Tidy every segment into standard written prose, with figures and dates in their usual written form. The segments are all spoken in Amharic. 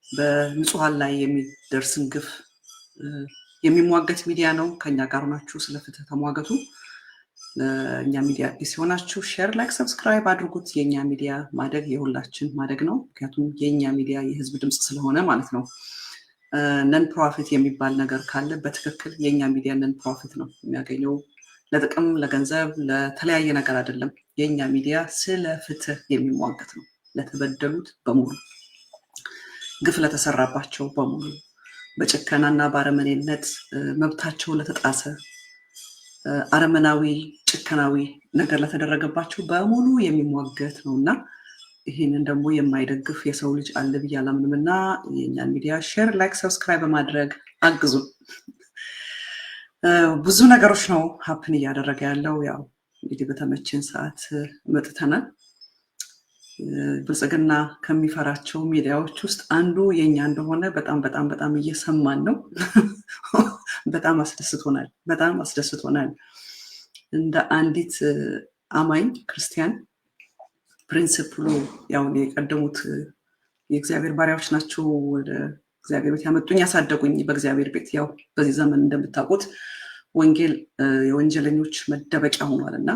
በንጹሃን ላይ የሚደርስን ግፍ የሚሟገት ሚዲያ ነው። ከኛ ጋር ሆናችሁ ስለ ፍትህ ተሟገቱ። እኛ ሚዲያ አዲስ ሆናችሁ ሼር፣ ላይክ፣ ሰብስክራይብ አድርጉት። የኛ ሚዲያ ማደግ የሁላችን ማደግ ነው። ምክንያቱም የኛ ሚዲያ የህዝብ ድምጽ ስለሆነ ማለት ነው። ነን ፕሮፊት የሚባል ነገር ካለ በትክክል የኛ ሚዲያ ነን ፕሮፊት ነው የሚያገኘው። ለጥቅም ለገንዘብ ለተለያየ ነገር አይደለም። የኛ ሚዲያ ስለ ፍትህ የሚሟገት ነው። ለተበደሉት በሙሉ ግፍ ለተሰራባቸው በሙሉ በጭከናና በአረመኔነት መብታቸው ለተጣሰ አረመናዊ ጭከናዊ ነገር ለተደረገባቸው በሙሉ የሚሟገት ነውና ይህንን ደግሞ የማይደግፍ የሰው ልጅ አለ ብዬ አላምንምና የኛን ሚዲያ ሼር፣ ላይክ፣ ሰብስክራይብ በማድረግ አግዙ። ብዙ ነገሮች ነው ሀፕን እያደረገ ያለው። ያው እንግዲህ በተመችን ሰዓት መጥተናል። ብልጽግና ከሚፈራቸው ሚዲያዎች ውስጥ አንዱ የኛ እንደሆነ በጣም እየሰማን ነው። በጣም አስደስቶናል። እንደ አንዲት አማኝ ክርስቲያን ፕሪንሲፕሉ ያው የቀደሙት የእግዚአብሔር ባሪያዎች ናቸው። ወደ እግዚአብሔር ቤት ያመጡኝ ያሳደጉኝ በእግዚአብሔር ቤት። ያው በዚህ ዘመን እንደምታውቁት ወንጌል የወንጀለኞች መደበቂያ ሆኗል እና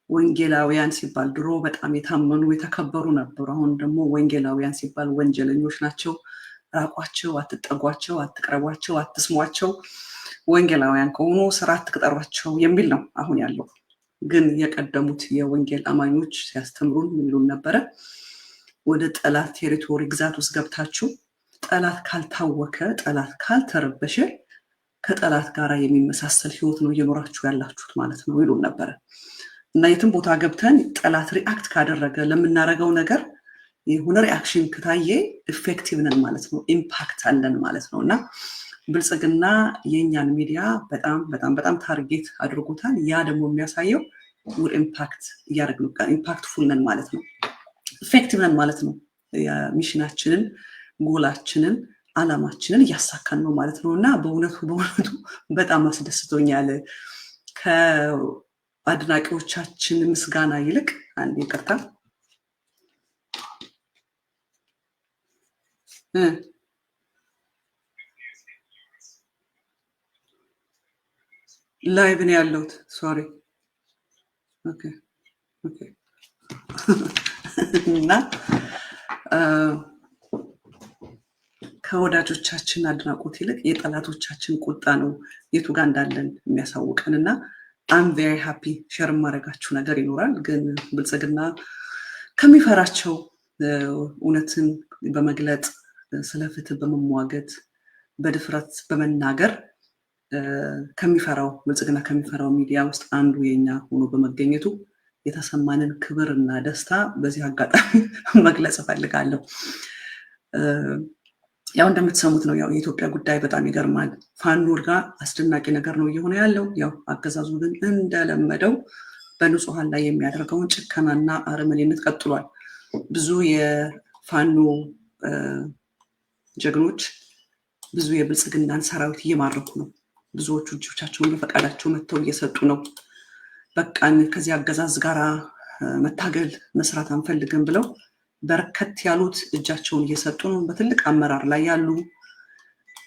ወንጌላውያን ሲባል ድሮ በጣም የታመኑ የተከበሩ ነበሩ። አሁን ደግሞ ወንጌላውያን ሲባል ወንጀለኞች ናቸው፣ ራቋቸው፣ አትጠጓቸው፣ አትቅረቧቸው፣ አትስሟቸው፣ ወንጌላውያን ከሆኑ ስራ አትቅጠሯቸው የሚል ነው አሁን ያለው። ግን የቀደሙት የወንጌል አማኞች ሲያስተምሩን የሚሉን ነበረ፣ ወደ ጠላት ቴሪቶሪ ግዛት ውስጥ ገብታችሁ ጠላት ካልታወከ ጠላት ካልተረበሸ ከጠላት ጋር የሚመሳሰል ህይወት ነው እየኖራችሁ ያላችሁት ማለት ነው ይሉን ነበረ። እና የትም ቦታ ገብተን ጠላት ሪአክት ካደረገ ለምናረገው ነገር የሆነ ሪአክሽን ከታየ ኢፌክቲቭ ነን ማለት ነው፣ ኢምፓክት አለን ማለት ነው። እና ብልጽግና የኛን ሚዲያ በጣም ታርጌት አድርጎታል። ያ ደግሞ የሚያሳየው ወደ ኢምፓክት እያደረግን ኢምፓክትፉል ነን ማለት ነው፣ ኢፌክቲቭ ነን ማለት ነው። ሚሽናችንን ጎላችንን አላማችንን እያሳካን ነው ማለት ነው። እና በእውነቱ በጣም አስደስቶኛል። ከአድናቂዎቻችን ምስጋና ይልቅ አንድ ይቅርታ ላይቭ ነው ያለሁት። ሶሪ ኦኬ እና ከወዳጆቻችን አድናቆት ይልቅ የጠላቶቻችን ቁጣ ነው የቱ ጋር እንዳለን የሚያሳውቀን። እና አም ቬሪ ሃፒ ሼር ማድረጋችሁ ነገር ይኖራል። ግን ብልጽግና ከሚፈራቸው እውነትን በመግለጥ ስለ ፍትህ በመሟገት በድፍረት በመናገር ብልጽግና ከሚፈራው ሚዲያ ውስጥ አንዱ የኛ ሆኖ በመገኘቱ የተሰማንን ክብርና ደስታ በዚህ አጋጣሚ መግለጽ እፈልጋለሁ። ያው እንደምትሰሙት ነው። ያው የኢትዮጵያ ጉዳይ በጣም ይገርማል። ፋኖ ጋር አስደናቂ ነገር ነው እየሆነ ያለው። ያው አገዛዙ ግን እንደለመደው በንጹሃን ላይ የሚያደርገውን ጭከናና አረመኔነት ቀጥሏል። ብዙ የፋኖ ጀግኖች ብዙ የብልጽግናን ሰራዊት እየማረኩ ነው። ብዙዎቹ እጆቻቸውን በፈቃዳቸው መጥተው እየሰጡ ነው። በቃን ከዚህ አገዛዝ ጋር መታገል መስራት አንፈልግም ብለው በርከት ያሉት እጃቸውን እየሰጡ ነው። በትልቅ አመራር ላይ ያሉ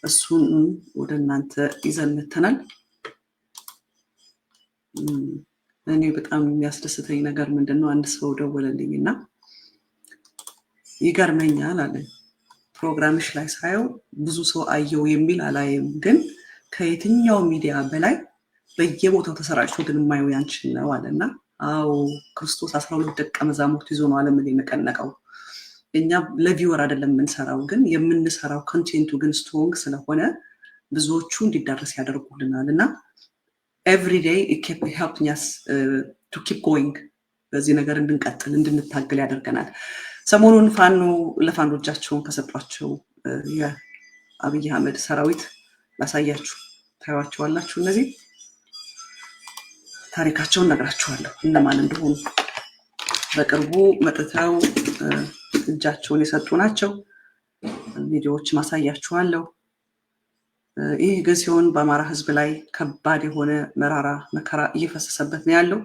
እሱን ወደ እናንተ ይዘን መተናል። እኔ በጣም የሚያስደስተኝ ነገር ምንድነው? አንድ ሰው ደወለልኝና ይገርመኛል አለ። ፕሮግራምሽ ላይ ሳየው ብዙ ሰው አየው የሚል አላየም፣ ግን ከየትኛው ሚዲያ በላይ በየቦታው ተሰራጭቶ ግን የማየው ያንቺን ነው አለና አዎ ክርስቶስ 12 ደቀ መዛሙርት ይዞ ነው ዓለምን የነቀነቀው። እኛ ለቪወር አይደለም የምንሰራው፣ ግን የምንሰራው ኮንቴንቱ ግን ስትሮንግ ስለሆነ ብዙዎቹ እንዲዳረስ ያደርጉልናል። እና ኤቭሪ ዴይ ሄልፕኝ አስ ቱ ኪፕ ጎይንግ፣ በዚህ ነገር እንድንቀጥል እንድንታገል ያደርገናል። ሰሞኑን ለፋኖቻቸውን ከሰጧቸው የአብይ አህመድ ሰራዊት ላሳያችሁ፣ ታዩዋቸዋላችሁ። እነዚህ ታሪካቸውን ነግራችኋለሁ እነማን እንደሆኑ። በቅርቡ መጥተው እጃቸውን የሰጡ ናቸው። ቪዲዮዎች ማሳያችኋለሁ። ይህ ግን ሲሆን በአማራ ህዝብ ላይ ከባድ የሆነ መራራ መከራ እየፈሰሰበት ነው ያለው።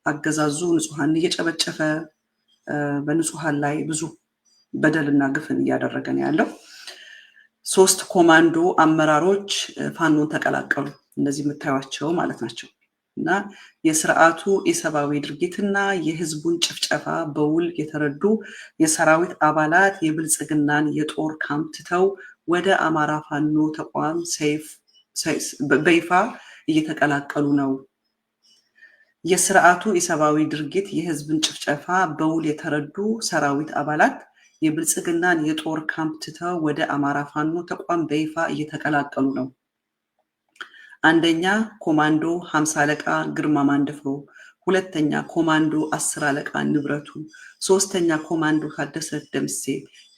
አገዛዙ ንጹሃን እየጨበጨፈ በንጹሃን ላይ ብዙ በደልና ግፍን እያደረገ ነው ያለው። 3 ኮማንዶ አመራሮች ፋኖን ተቀላቀሉ። እነዚህ የምታዩቸው ማለት ናቸው። እና የስርዓቱ ኢሰብአዊ ድርጊትና የህዝቡን ጭፍጨፋ በውል የተረዱ የሰራዊት አባላት የብልጽግናን የጦር ካምፕ ትተው ወደ አማራ ፋኖ ተቋም በይፋ እየተቀላቀሉ ነው። የስርዓቱ ኢሰብአዊ ድርጊት የህዝብን ጭፍጨፋ በውል የተረዱ ሰራዊት አባላት የብልጽግናን የጦር ካምፕ ትተው ወደ አማራ ፋኖ ተቋም በይፋ እየተቀላቀሉ ነው። አንደኛ ኮማንዶ 50 አለቃ ግርማ ማንደፍሮ፣ ሁለተኛ ኮማንዶ 10 አለቃ ንብረቱ፣ ሶስተኛ ኮማንዶ ታደሰ ደምሴ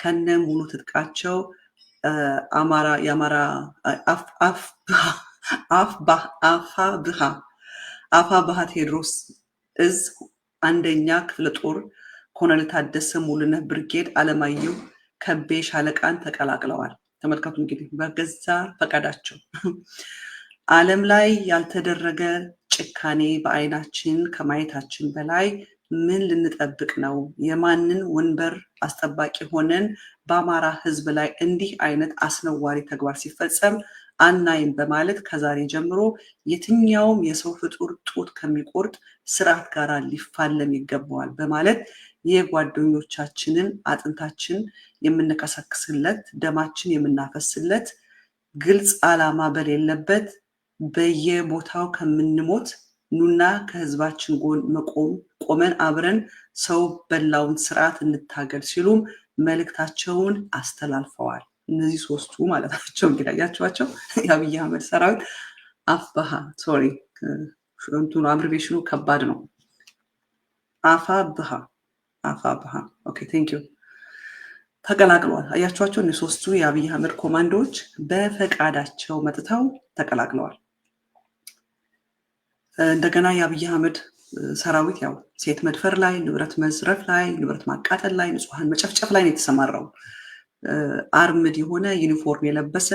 ከነ ሙሉ ትጥቃቸው የአማራ አፋብኃ ቴዎድሮስ እዝ አንደኛ ክፍለ ጦር ኮሎኔል ታደሰ ሙሉነህ ብርጌድ አለማየሁ ከቤ ሻለቃን ተቀላቅለዋል። ተመልከቱ እንግዲህ በገዛ ፈቃዳቸው። ዓለም ላይ ያልተደረገ ጭካኔ በአይናችን ከማየታችን በላይ ምን ልንጠብቅ ነው? የማንን ወንበር አስጠባቂ ሆነን በአማራ ህዝብ ላይ እንዲህ አይነት አስነዋሪ ተግባር ሲፈጸም አናይም በማለት ከዛሬ ጀምሮ የትኛውም የሰው ፍጡር ጡት ከሚቆርጥ ስርዓት ጋር ሊፋለም ይገባዋል በማለት የጓደኞቻችንን አጥንታችን የምንከሰክስለት ደማችን የምናፈስለት ግልጽ ዓላማ በሌለበት በየቦታው ከምንሞት ኑና ከህዝባችን ጎን ቆመን አብረን ሰው በላውን ስርዓት እንታገል ሲሉም መልእክታቸውን አስተላልፈዋል። እነዚህ 3ቱ ማለት ናቸው። እንግዲህ ያያችኋቸው የአብይ አህመድ ሰራዊት አፋብኃ እንትኑ አብሪቬሽኑ ከባድ ነው። አፋብኃ ኦኬ ቴንክ ዩ ተቀላቅለዋል። አያችኋቸው እነዚህ 3ቱ የአብይ አህመድ ኮማንዶዎች በፈቃዳቸው መጥተው ተቀላቅለዋል። እንደገና የአብይ አህመድ ሰራዊት ያው ሴት መድፈር ላይ፣ ንብረት መዝረፍ ላይ፣ ንብረት ማቃጠል ላይ፣ ንጹሃን መጨፍጨፍ ላይ ነው የተሰማራው። አርምድ የሆነ ዩኒፎርም የለበሰ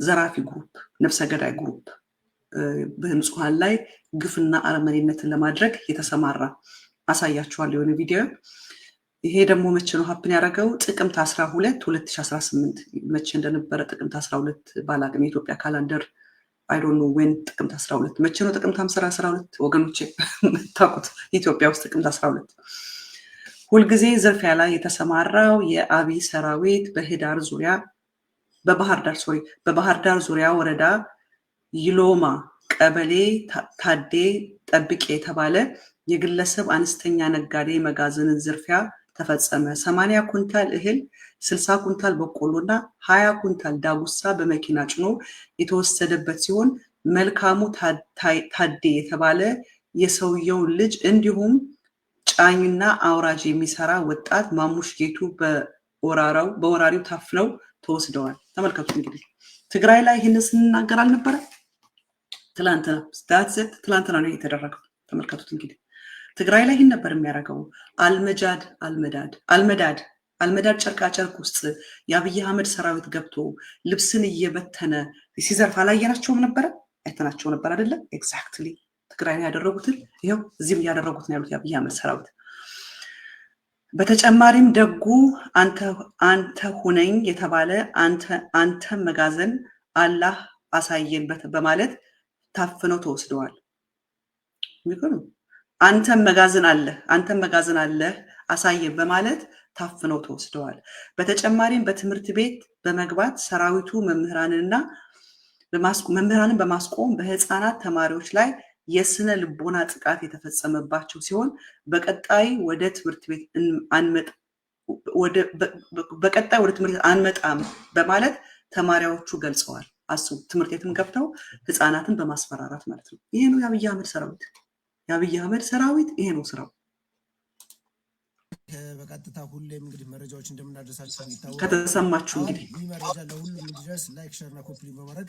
ዘራፊ ግሩፕ፣ ነፍሰ ገዳይ ግሩፕ በንጹሃን ላይ ግፍና አረመኔነትን ለማድረግ የተሰማራ አሳያችኋለሁ የሆነ ቪዲዮ። ይሄ ደግሞ መቼ ነው ሀፕን ያደረገው? ጥቅምት 12 2018 መቼ እንደነበረ ጥቅምት 12 ባላቅም የኢትዮጵያ ካላንደር አይ ዶንት ኖ ዌን ጥቅምት 12 መቼ ነው ጥቅምት 12 ወገኖቼ ታውቁት ኢትዮጵያ ውስጥ ጥቅምት 12 ሁልጊዜ ዝርፊያ ላይ የተሰማራው የአብይ ሰራዊት በባህር ዳር ዙሪያ ወረዳ ይሎማ ቀበሌ ታዴ ጠብቄ የተባለ የግለሰብ አነስተኛ ነጋዴ መጋዘንን ዝርፊያ ተፈጸመ። 80 ኩንታል እህል፣ 60 ኩንታል በቆሎና 20 ኩንታል ዳጉሳ በመኪና ጭኖ የተወሰደበት ሲሆን መልካሙ ታዴ የተባለ የሰውየው ልጅ እንዲሁም ጫኝና አውራጅ የሚሰራ ወጣት ማሙሽ ጌቱ በወራሪው ታፍነው ተወስደዋል። ተመልከቱ እንግዲህ ትግራይ ላይ ይህንን ስንናገር አልነበረ? ትላንትና ነው የተደረገው። ተመልከቱት እንግዲህ ትግራይ ላይ ይህን ነበር የሚያደርገው። አልመዳድ ጨርቃ ጨርቅ ውስጥ የአብይ አህመድ ሰራዊት ገብቶ ልብስን እየበተነ ሲዘርፍ አላየናቸውም ነበረ? አይተናቸው ነበር አይደለ? ኤግዛክትሊ ትግራይ ላይ ያደረጉትን ይኸው እዚህም እያደረጉት ነው ያሉት የአብይ አህመድ ሰራዊት። በተጨማሪም ደጉ አንተ ሁነኝ የተባለ አንተ መጋዘን አላህ አሳየንበት በማለት ታፍነው ተወስደዋል። አንተም መጋዘን አለ አሳየን በማለት ታፍነው ተወስደዋል። በተጨማሪም በትምህርት ቤት በመግባት ሰራዊቱ መምህራንን በማስቆም በህፃናት ተማሪዎች ላይ የስነ ልቦና ጥቃት የተፈጸመባቸው ሲሆን በቀጣይ ወደ ትምህርት ቤት አንመጣም በማለት ተማሪዎቹ ገልጸዋል። አስቡ፣ ትምህርት ቤትም ገብተው ህፃናትን በማስፈራራት ማለት ነው። ይሄ ነው የአብይ አህመድ ሰራዊት። የአብይ አህመድ ሰራዊት ይሄ ነው ስራው። በቀጥታ ሁሌም እንግዲህ መረጃዎች እንደምናደርሳችሁ ይታወቃል። ከተሰማችሁ እንግዲህ ይህ መረጃ ለሁሉም እንዲደርስ ላይክ፣ ሼር እና ኮፒ በማድረግ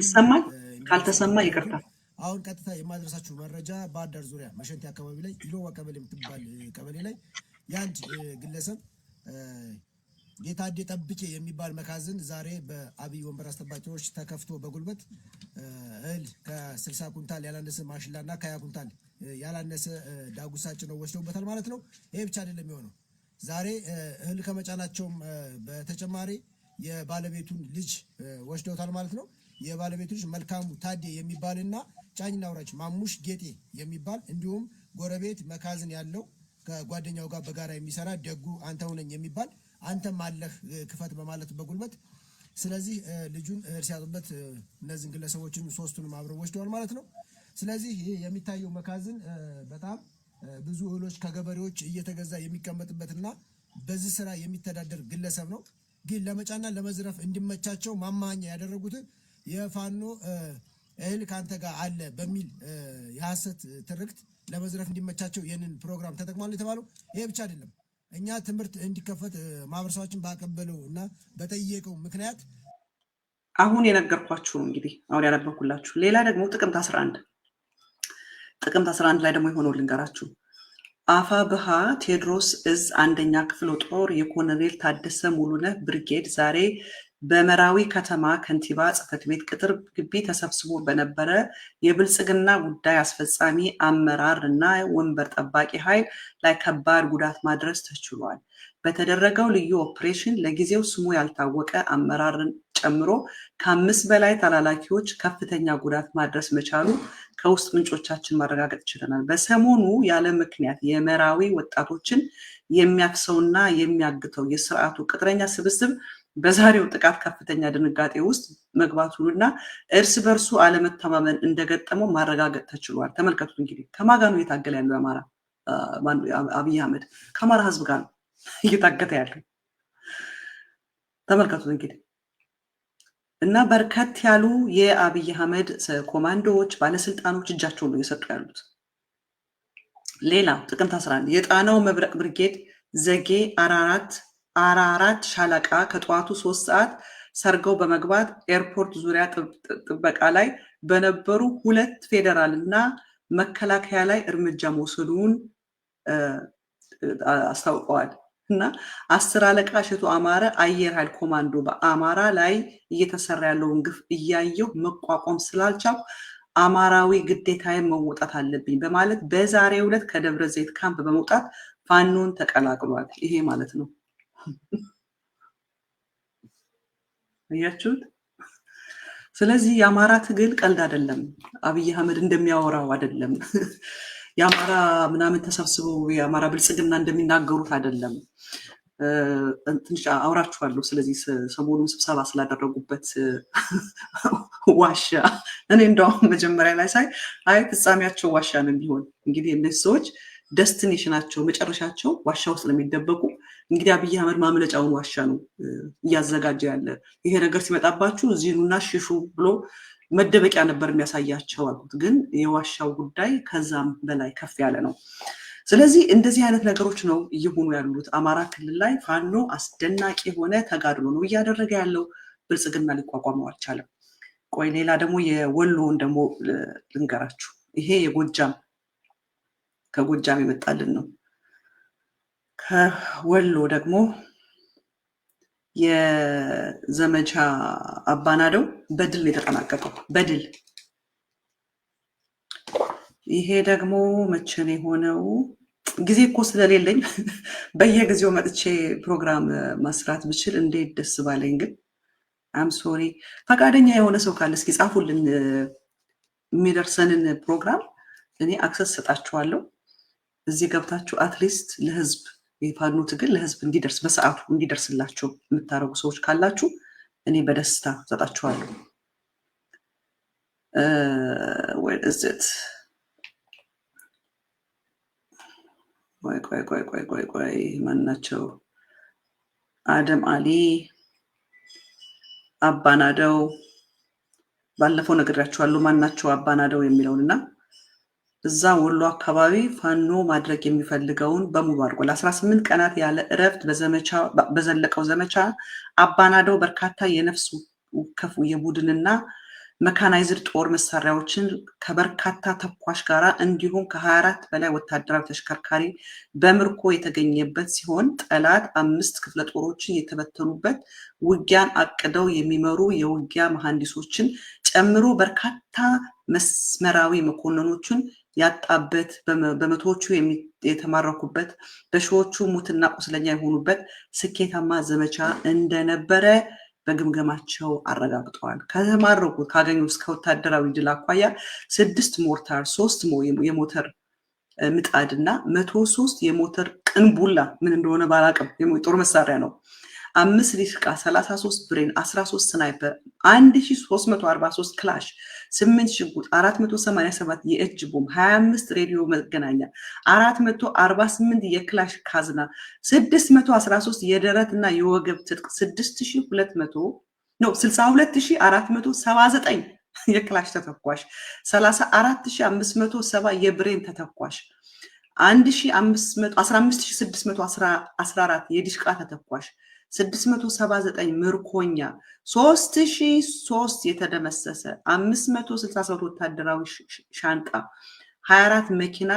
ይሰማል። ካልተሰማ ይቅርታ። አሁን ቀጥታ የማድረሳችሁ መረጃ ባህር ዳር ዙሪያ መሸንቲ አካባቢ ላይ ኢሎማ ቀበሌ የምትባል ቀበሌ ላይ የአንድ ግለሰብ የታዴ ጠብቄ የሚባል መጋዘን ዛሬ በአብይ ወንበር አስጠባቂዎች ተከፍቶ በጉልበት እህል ከ60 ኩንታል ያላነሰ ማሽላና ከ20 ኩንታል ያላነሰ ዳጉሳ ጭነው ወስደውበታል ማለት ነው። ይሄ ብቻ አይደለም የሆነው። ዛሬ እህል ከመጫናቸውም በተጨማሪ የባለቤቱን ልጅ ወስደውታል ማለት ነው። የባለቤቱ ልጅ መልካሙ ታዴ የሚባልና ጫኝና አውራጅ ማሙሽ ጌጤ የሚባል እንዲሁም ጎረቤት መካዝን ያለው ከጓደኛው ጋር በጋራ የሚሰራ ደጉ አንተው ነኝ የሚባል አንተም አለህ ክፈት በማለት በጉልበት ስለዚህ ልጁን እህል ሲያጡበት እነዚህን ግለሰቦችን ሶስቱንም አብረው ወስደዋል ማለት ነው። ስለዚህ ይሄ የሚታየው መካዝን በጣም ብዙ እህሎች ከገበሬዎች እየተገዛ የሚቀመጥበትና በዚህ ስራ የሚተዳደር ግለሰብ ነው። ግን ለመጫና ለመዝረፍ እንዲመቻቸው ማማኛ ያደረጉት የፋኖ እህል ካንተ ጋር አለ በሚል የሐሰት ትርክት ለመዝረፍ እንዲመቻቸው ይህንን ፕሮግራም ተጠቅሟል የተባለው ይሄ ብቻ አይደለም። እኛ ትምህርት እንዲከፈት ማህበረሰባችን ባቀበለው እና በጠየቀው ምክንያት አሁን የነገርኳችሁ እንግዲህ አሁን ያነበብኩላችሁ። ሌላ ደግሞ ጥቅምት 11 ላይ ደግሞ የሆነው ልንገራችሁ። አፋብኃ ቴዎድሮስ እዝ 1ኛ ክፍለ ጦር የኮሎኔል ታደሰ ሙሉነህ ብርጌድ ዛሬ በመራዊ ከተማ ከንቲባ ጽሕፈት ቤት ቅጥር ግቢ ተሰብስቦ በነበረ የብልጽግና ጉዳይ አስፈጻሚ አመራር እና ወንበር ጠባቂ ኃይል ላይ ከባድ ጉዳት ማድረስ ተችሏል። በተደረገው ልዩ ኦፕሬሽን ለጊዜው ስሙ ያልታወቀ አመራርን ጨምሮ ከ5 በላይ ተላላኪዎች ከፍተኛ ጉዳት ማድረስ መቻሉ ከውስጥ ምንጮቻችን ማረጋገጥ ችለናል። በሰሞኑ ያለ ምክንያት የመራዊ ወጣቶችን የሚያፍሰውና የሚያግተው የስርዓቱ ቅጥረኛ ስብስብ በዛሬው ጥቃት ከፍተኛ ድንጋጤ ውስጥ መግባቱንና እርስ በርሱ አለመተማመን እንደገጠመው ማረጋገጥ ተችሏል። ተመልከቱት እንግዲህ ከማን ጋር ነው እየታገለ ያለው? አማራ አብይ አህመድ ከአማራ ህዝብ ጋር ነው እየታገተ ያለው። ተመልከቱት እንግዲህ እና በርከት ያሉ የአብይ አህመድ ኮማንዶዎች ባለስልጣኖች እጃቸውን ነው እየሰጡ ያሉት። ሌላ ጥቅምት 11 የጣናው መብረቅ ብርጌድ ዘጌ አራራት ሻለቃ ከጠዋቱ 3 ሰዓት ሰርገው በመግባት ኤርፖርት ዙሪያ ጥበቃ ላይ በነበሩ 2 ፌዴራል እና መከላከያ ላይ እርምጃ መውሰዱን አስታውቀዋል። እና 10 አለቃ እሸቱ አማረ አየር ኃይል ኮማንዶ በአማራ ላይ እየተሰራ ያለውን ግፍ እያየሁ መቋቋም ስላልቻልኩ አማራዊ ግዴታዬን መወጣት አለብኝ በማለት በዛሬው ዕለት ከደብረ ዘይት ካምፕ በመውጣት ፋኖን ተቀላቅሏል። ይሄ ማለት ነው። አያችሁት? ስለዚህ የአማራ ትግል ቀልድ አይደለም። አብይ አህመድ እንደሚያወራው አይደለም። የአማራ ምናምን ተሰብስበው የአማራ ብልጽግና እንደሚናገሩት አይደለም። ትንሽ አውራችኋለሁ። ስለዚህ ሰሞኑን ስብሰባ ስላደረጉበት ዋሻ እኔ እንደውም መጀመሪያ ላይ ሳይ አይ ፍጻሜያቸው ዋሻ ነው የሚሆን። እንግዲህ እነዚህ ሰዎች ደስቲኔሽናቸው መጨረሻቸው ዋሻ ውስጥ ለሚደበቁ እንግዲህ አብይ አህመድ ማምለጫውን ዋሻ ነው እያዘጋጀ ያለ። ይሄ ነገር ሲመጣባችሁ እዚህ ኑና ሽሹ ብሎ መደበቂያ ነበር የሚያሳያቸው አልኩት። ግን የዋሻው ጉዳይ ከዛም በላይ ከፍ ያለ ነው። ስለዚህ እንደዚህ አይነት ነገሮች ነው እየሆኑ ያሉት። አማራ ክልል ላይ ፋኖ አስደናቂ የሆነ ተጋድሎ ነው እያደረገ ያለው። ብልጽግና ሊቋቋመው አልቻለም። ቆይ ሌላ ደግሞ የወሎውን ደግሞ ልንገራችሁ። ይሄ የጎጃም ከጎጃም የመጣልን ነው። ከወሎ ደግሞ የዘመቻ አባናደው በድል የተጠናቀቀው በድል። ይሄ ደግሞ መቼ ነው የሆነው? ጊዜ እኮ ስለሌለኝ በየጊዜው መጥቼ ፕሮግራም መስራት ብችል እንዴት ደስ ባለኝ። ግን አም ሶሪ። ፈቃደኛ የሆነ ሰው ካለ እስኪ ጻፉልን። የሚደርሰንን ፕሮግራም እኔ አክሰስ ሰጣችኋለሁ። እዚህ ገብታችሁ አትሊስት ለህዝብ የፋኖ ትግል ለህዝብ እንዲደርስ በሰዓቱ እንዲደርስላችሁ የምታደርጉ ሰዎች ካላችሁ እኔ በደስታ ሰጣችኋለሁ። ቆይ ማናቸው? አደም አሊ አባናደው ባለፈው ነግሬያችኋለሁ ማናቸው አባናደው የሚለውንና እዛ ወሎ አካባቢ ፋኖ ማድረግ የሚፈልገውን በሙሉ አድርጓል። 18 ቀናት ያለ እረፍት በዘለቀው ዘመቻ አባናደው በርካታ የነፍስ ወከፍ የቡድንና መካናይዝድ ጦር መሳሪያዎችን ከበርካታ ተኳሽ ጋራ እንዲሁም ከ24 በላይ ወታደራዊ ተሽከርካሪ በምርኮ የተገኘበት ሲሆን ጠላት 5 ክፍለ ጦሮችን የተበተኑበት ውጊያን አቅደው የሚመሩ የውጊያ መሐንዲሶችን ጨምሮ በርካታ መስመራዊ መኮንኖችን ያጣበት በመቶዎቹ የተማረኩበት በሺዎቹ ሙትና ቁስለኛ የሆኑበት ስኬታማ ዘመቻ እንደነበረ በግምገማቸው አረጋግጠዋል። ከተማረኩት ካገኙ እስከ ወታደራዊ ድል አኳያ 6 ሞርታር፣ 3 የሞተር ምጣድና 103 የሞተር ቅንቡላ ምን እንደሆነ ባላቅም የጦር መሳሪያ ነው። 5 ዲሽቃ፣ 33 ብሬን፣ 13 ስናይፐር፣ 1343 ክላሽ፣ 8 ሽጉጥ፣ 487 የእጅ ቦምብ፣ 25 ሬዲዮ መገናኛ፣ 448 የክላሽ ካዝና፣ 613 የደረትና የወገብ ትጥቅ፣ 62479 የክላሽ ተተኳሽ፣ 34570 የብሬን ተተኳሽ፣ 15614 የዲሽቃ ተተኳሽ፣ 679 ምርኮኛ፣ 3003 የተደመሰሰ፣ 567 ወታደራዊ ሻንጣ፣ 24 መኪና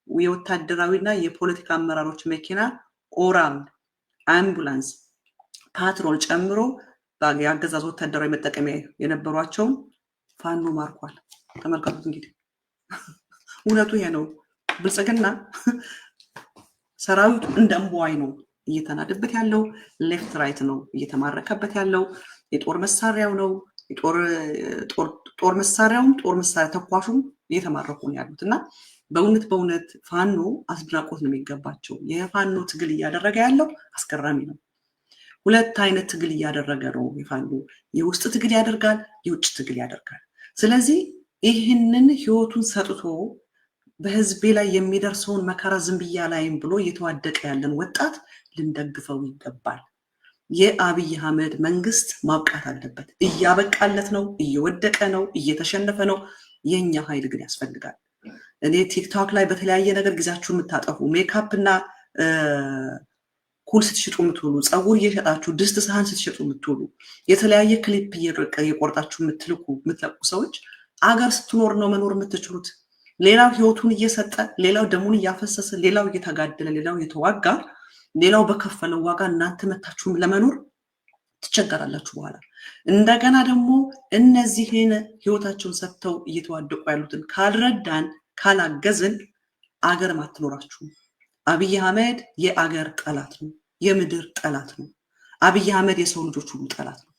የወታደራዊና የፖለቲካ አመራሮች መኪና፣ ኦራል አምቡላንስ፣ ፓትሮል ጨምሮ የአገዛዝ ወታደራዊ መጠቀሚያ የነበሯቸውን ፋኖ ማርኳል። ተመልከቱት እንግዲህ እውነቱ ይሄ ነው። ብልጽግና ሰራዊቱ እንደ እምቧይ ነው እየተናደበት ያለው፣ ሌፍት ራይት ነው እየተማረከበት ያለው፣ የጦር መሳሪያው ነው ጦር መሳሪያውም ጦር መሳሪያ ተኳሹም እየተማረኩ ነው ያሉት እና በእውነት ፋኖ አስድናቆት ነው የሚገባቸው። የፋኖ ትግል እያደረገ ያለው አስገራሚ ነው። ሁለት አይነት ትግል እያደረገ ነው የፋኖ። የውስጥ ትግል ያደርጋል፣ የውጭ ትግል ያደርጋል። ስለዚህ ይህንን ህይወቱን ሰጥቶ በህዝቤ ላይ የሚደርሰውን መከራ ዝም ብዬ አላይም ብሎ እየተዋደቀ ያለን ወጣት ልንደግፈው ይገባል። የአብይ አህመድ መንግስት ማብቃት አለበት። እያበቃለት ነው፣ እየወደቀ ነው፣ እየተሸነፈ ነው። የኛ ኃይል ግን ያስፈልጋል። እኔ ቲክቶክ ላይ በተለያየ ነገር ጊዜያችሁን የምታጠፉ ሜካፕ እና ኩል ስትሽጡ የምትውሉ፣ ፀጉር እየሸጣችሁ ድስት ሳህን ስትሸጡ የምትውሉ፣ የተለያየ ክሊፕ እየቆርጣችሁ የምትለቁ ሰዎች አገር ስትኖር ነው መኖር የምትችሉት። ሌላው ህይወቱን እየሰጠ፣ ሌላው ደሙን እያፈሰሰ፣ ሌላው እየተጋደለ፣ ሌላው እየተዋጋ፣ ሌላው በከፈለው ዋጋ እናንተ መታችሁም ለመኖር ትቸገራላችሁ። በኋላ እንደገና ደግሞ እነዚህን ህይወታቸውን ሰጥተው እየተዋደቁ ያሉትን ካልረዳን ካላገዝን አገር አትኖራችሁም። አብይ አህመድ የአገር ጠላት ነው፣ የምድር ጠላት ነው። አብይ አህመድ የሰው ልጆች ሁሉ ጠላት ነው።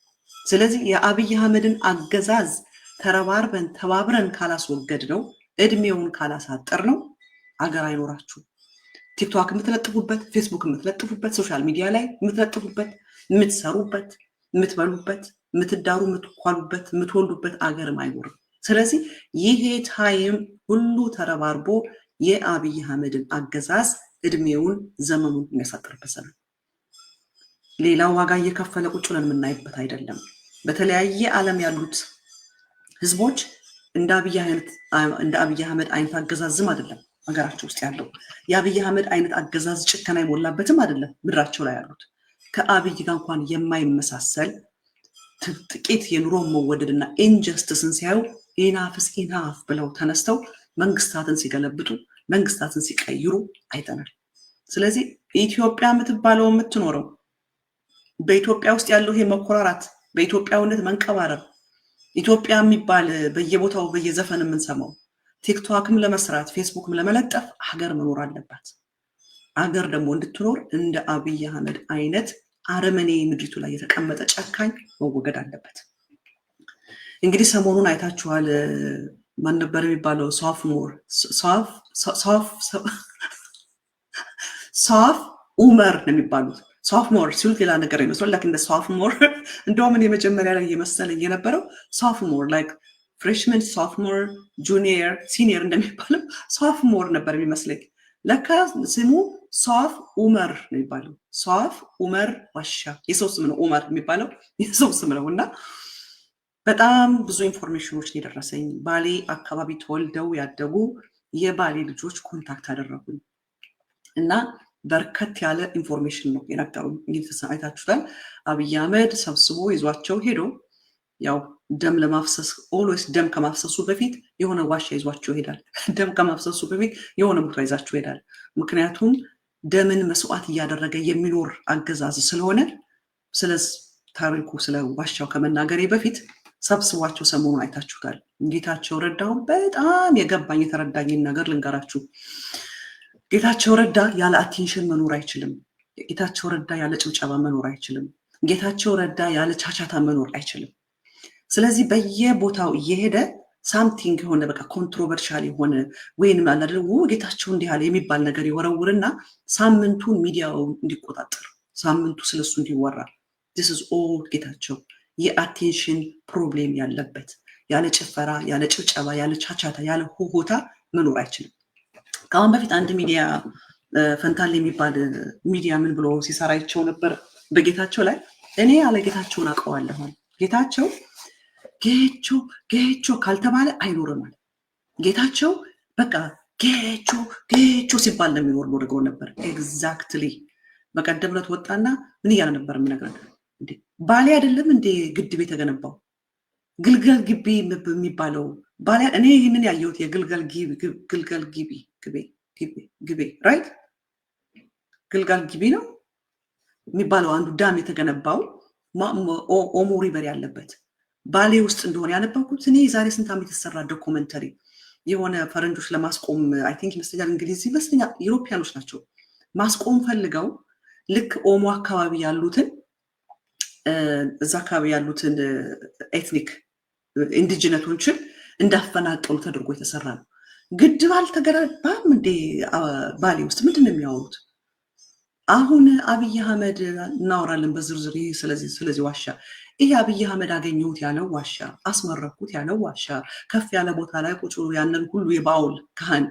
ስለዚህ የአብይ አህመድን አገዛዝ ተረባርበን ተባብረን ካላስወገድ ነው፣ እድሜውን ካላሳጠር ነው አገር አይኖራችሁም። ቲክቶክ የምትለጥፉበት፣ ፌስቡክ የምትለጥፉበት፣ ሶሻል ሚዲያ ላይ የምትለጥፉበት፣ የምትሰሩበት፣ የምትበሉበት፣ የምትዳሩ፣ የምትኳሉበት፣ የምትወልዱበት አገርም አይኖርም። ስለዚህ ይሄ ታይም ሁሉ ተረባርቦ የአብይ አህመድን አገዛዝ እድሜውን ዘመኑን የሚያሳጥርበት ነው። ሌላው ዋጋ እየከፈለ ቁጭ ብለን የምናይበት አይደለም። በተለያየ ዓለም ያሉት ህዝቦች እንደ አብይ አህመድ አይነት አገዛዝም አይደለም ሀገራቸው ውስጥ ያለው። የአብይ አህመድ አይነት አገዛዝ ጭከና የሞላበትም አይደለም ምድራቸው ላይ ያሉት። ከአብይ ጋር እንኳን የማይመሳሰል ጥቂት የኑሮ መወደድና ኢንጀስቲስን ሲያዩ ኢናፍስ ኢናፍ ብለው ተነስተው መንግስታትን ሲገለብጡ፣ መንግስታትን ሲቀይሩ አይተናል። ስለዚህ ኢትዮጵያ የምትባለው የምትኖረው በኢትዮጵያ ውስጥ ያለው ይሄ መኮራራት፣ በኢትዮጵያዊነት መንቀባረር፣ ኢትዮጵያ የሚባል በየቦታው በየዘፈን የምንሰማው ቲክቶክም ለመስራት ፌስቡክም ለመለጠፍ ሀገር መኖር አለባት። ሀገር ደግሞ እንድትኖር እንደ አብይ አህመድ አይነት አረመኔ ምድሪቱ ላይ የተቀመጠ ጨካኝ መወገድ አለበት። እንግዲህ ሰሞኑን አይታችኋል። ማን ነበር የሚባለው? ሶፍ ኡመር ነው የሚባሉት። ሶፍሞር ሲሉት ሌላ ነገር ይመስላል። ላይክ እንደ ሶፍሞር እንደውም እኔ መጀመሪያ ላይ የመሰለኝ የነበረው ሶፍሞር ላይክ ፍሬሽመን፣ ሶፍሞር፣ ጁኒየር፣ ሲኒየር እንደሚባለው ሶፍሞር ነበር የሚመስለኝ። ለካ ስሙ ሶፍ ኡመር ነው የሚባለው። ሶፍ ኡመር ዋሻ የሰው ስም ነው። ኡመር የሚባለው የሰው ስም ነው። እና በጣም ብዙ ኢንፎርሜሽኖች የደረሰኝ ባሌ አካባቢ ተወልደው ያደጉ የባሌ ልጆች ኮንታክት አደረጉኝ እና በርከት ያለ ኢንፎርሜሽን ነው የነገሩኝ። እንግዲህ አይታችሁታል። አብይ አህመድ ሰብስቦ ይዟቸው ሄዶ ያው ደም ለማፍሰስ ኦልዌይስ ደም ከማፍሰሱ በፊት የሆነ ዋሻ ይዟቸው ይሄዳል። ደም ከማፍሰሱ በፊት የሆነ ቦታ ይዛቸው ይሄዳል። ምክንያቱም ደምን መስዋዕት እያደረገ የሚኖር አገዛዝ ስለሆነ። ስለ ታሪኩ ስለ ዋሻው ከመናገሬ በፊት ሰብስቧቸው ሰሞኑን አይታችሁታል። ጌታቸው ረዳውን በጣም የገባኝ የተረዳኝን ነገር ልንገራችሁ። ጌታቸው ረዳ ያለ አቴንሽን መኖር አይችልም። ጌታቸው ረዳ ያለ ጭብጨባ መኖር አይችልም። ጌታቸው ረዳ ያለ ቻቻታ መኖር አይችልም። ስለዚህ በየቦታው እየሄደ ሳምቲንግ የሆነ በቃ ኮንትሮቨርሻል የሆነ ወይንም አላደለ ጌታቸው እንዲህ ያለ የሚባል ነገር ይወረውርና ሳምንቱን ሚዲያው እንዲቆጣጠር ሳምንቱ ስለሱ እንዲወራ this is all ጌታቸው የአቴንሽን ፕሮብሌም ያለበት ያለ ጭፈራ ያለ ጭብጨባ ያለ ቻቻታ ያለ ሆሆታ መኖር አይችልም። ከአሁን በፊት አንድ ሚዲያ ፈንታል የሚባል ሚዲያ ምን ብሎ ሲሰራ ይቸው ነበር በጌታቸው ላይ። እኔ ያለ ጌታቸውን አውቀዋለሁ። ጌታቸው ጌቾ ካልተባለ አይኖርም ማለት ጌታቸው በቃ ጌቾ ሲባል ነው የሚኖር ነው ደግሞ ነበር። ኤግዛክትሊ በቀደም ዕለት ወጣና ምን እያለ ነበር የምነግረን እንዴ ባሌ አይደለም እንዴ ግድብ የተገነባው ግልገል ግቢ የሚባለው ባሌ። እኔ ይህንን ያየሁት የግልገል ግቢ ራይት ግልገል ግቢ ነው የሚባለው አንዱ ዳም የተገነባው ኦሞ ሪቨር ያለበት ባሌ ውስጥ እንደሆነ ያነበብኩት እኔ ዛሬ ስንት ዓመት የተሰራ ዶኩመንተሪ የሆነ ፈረንጆች ለማስቆም አይ ቲንክ ይመስለኛል እንግሊዝ ይመስለኛል ዩሮፒያኖች ናቸው ማስቆም ፈልገው ልክ ኦሞ አካባቢ ያሉትን እዛ አካባቢ ያሉትን ኤትኒክ ኢንዲጂነቶችን እንዳፈናቀሉ ተደርጎ የተሰራ ነው። ግድብ አልተገነባም እንዴ ባሌ ውስጥ ምንድን ነው የሚያወሩት? አሁን አብይ አህመድ እናወራለን በዝርዝር ይሄ ስለዚህ ዋሻ ይሄ አብይ አህመድ አገኘሁት ያለው ዋሻ አስመረኩት ያለው ዋሻ ከፍ ያለ ቦታ ላይ ቁጭ ያንን ሁሉ የባውል ካህን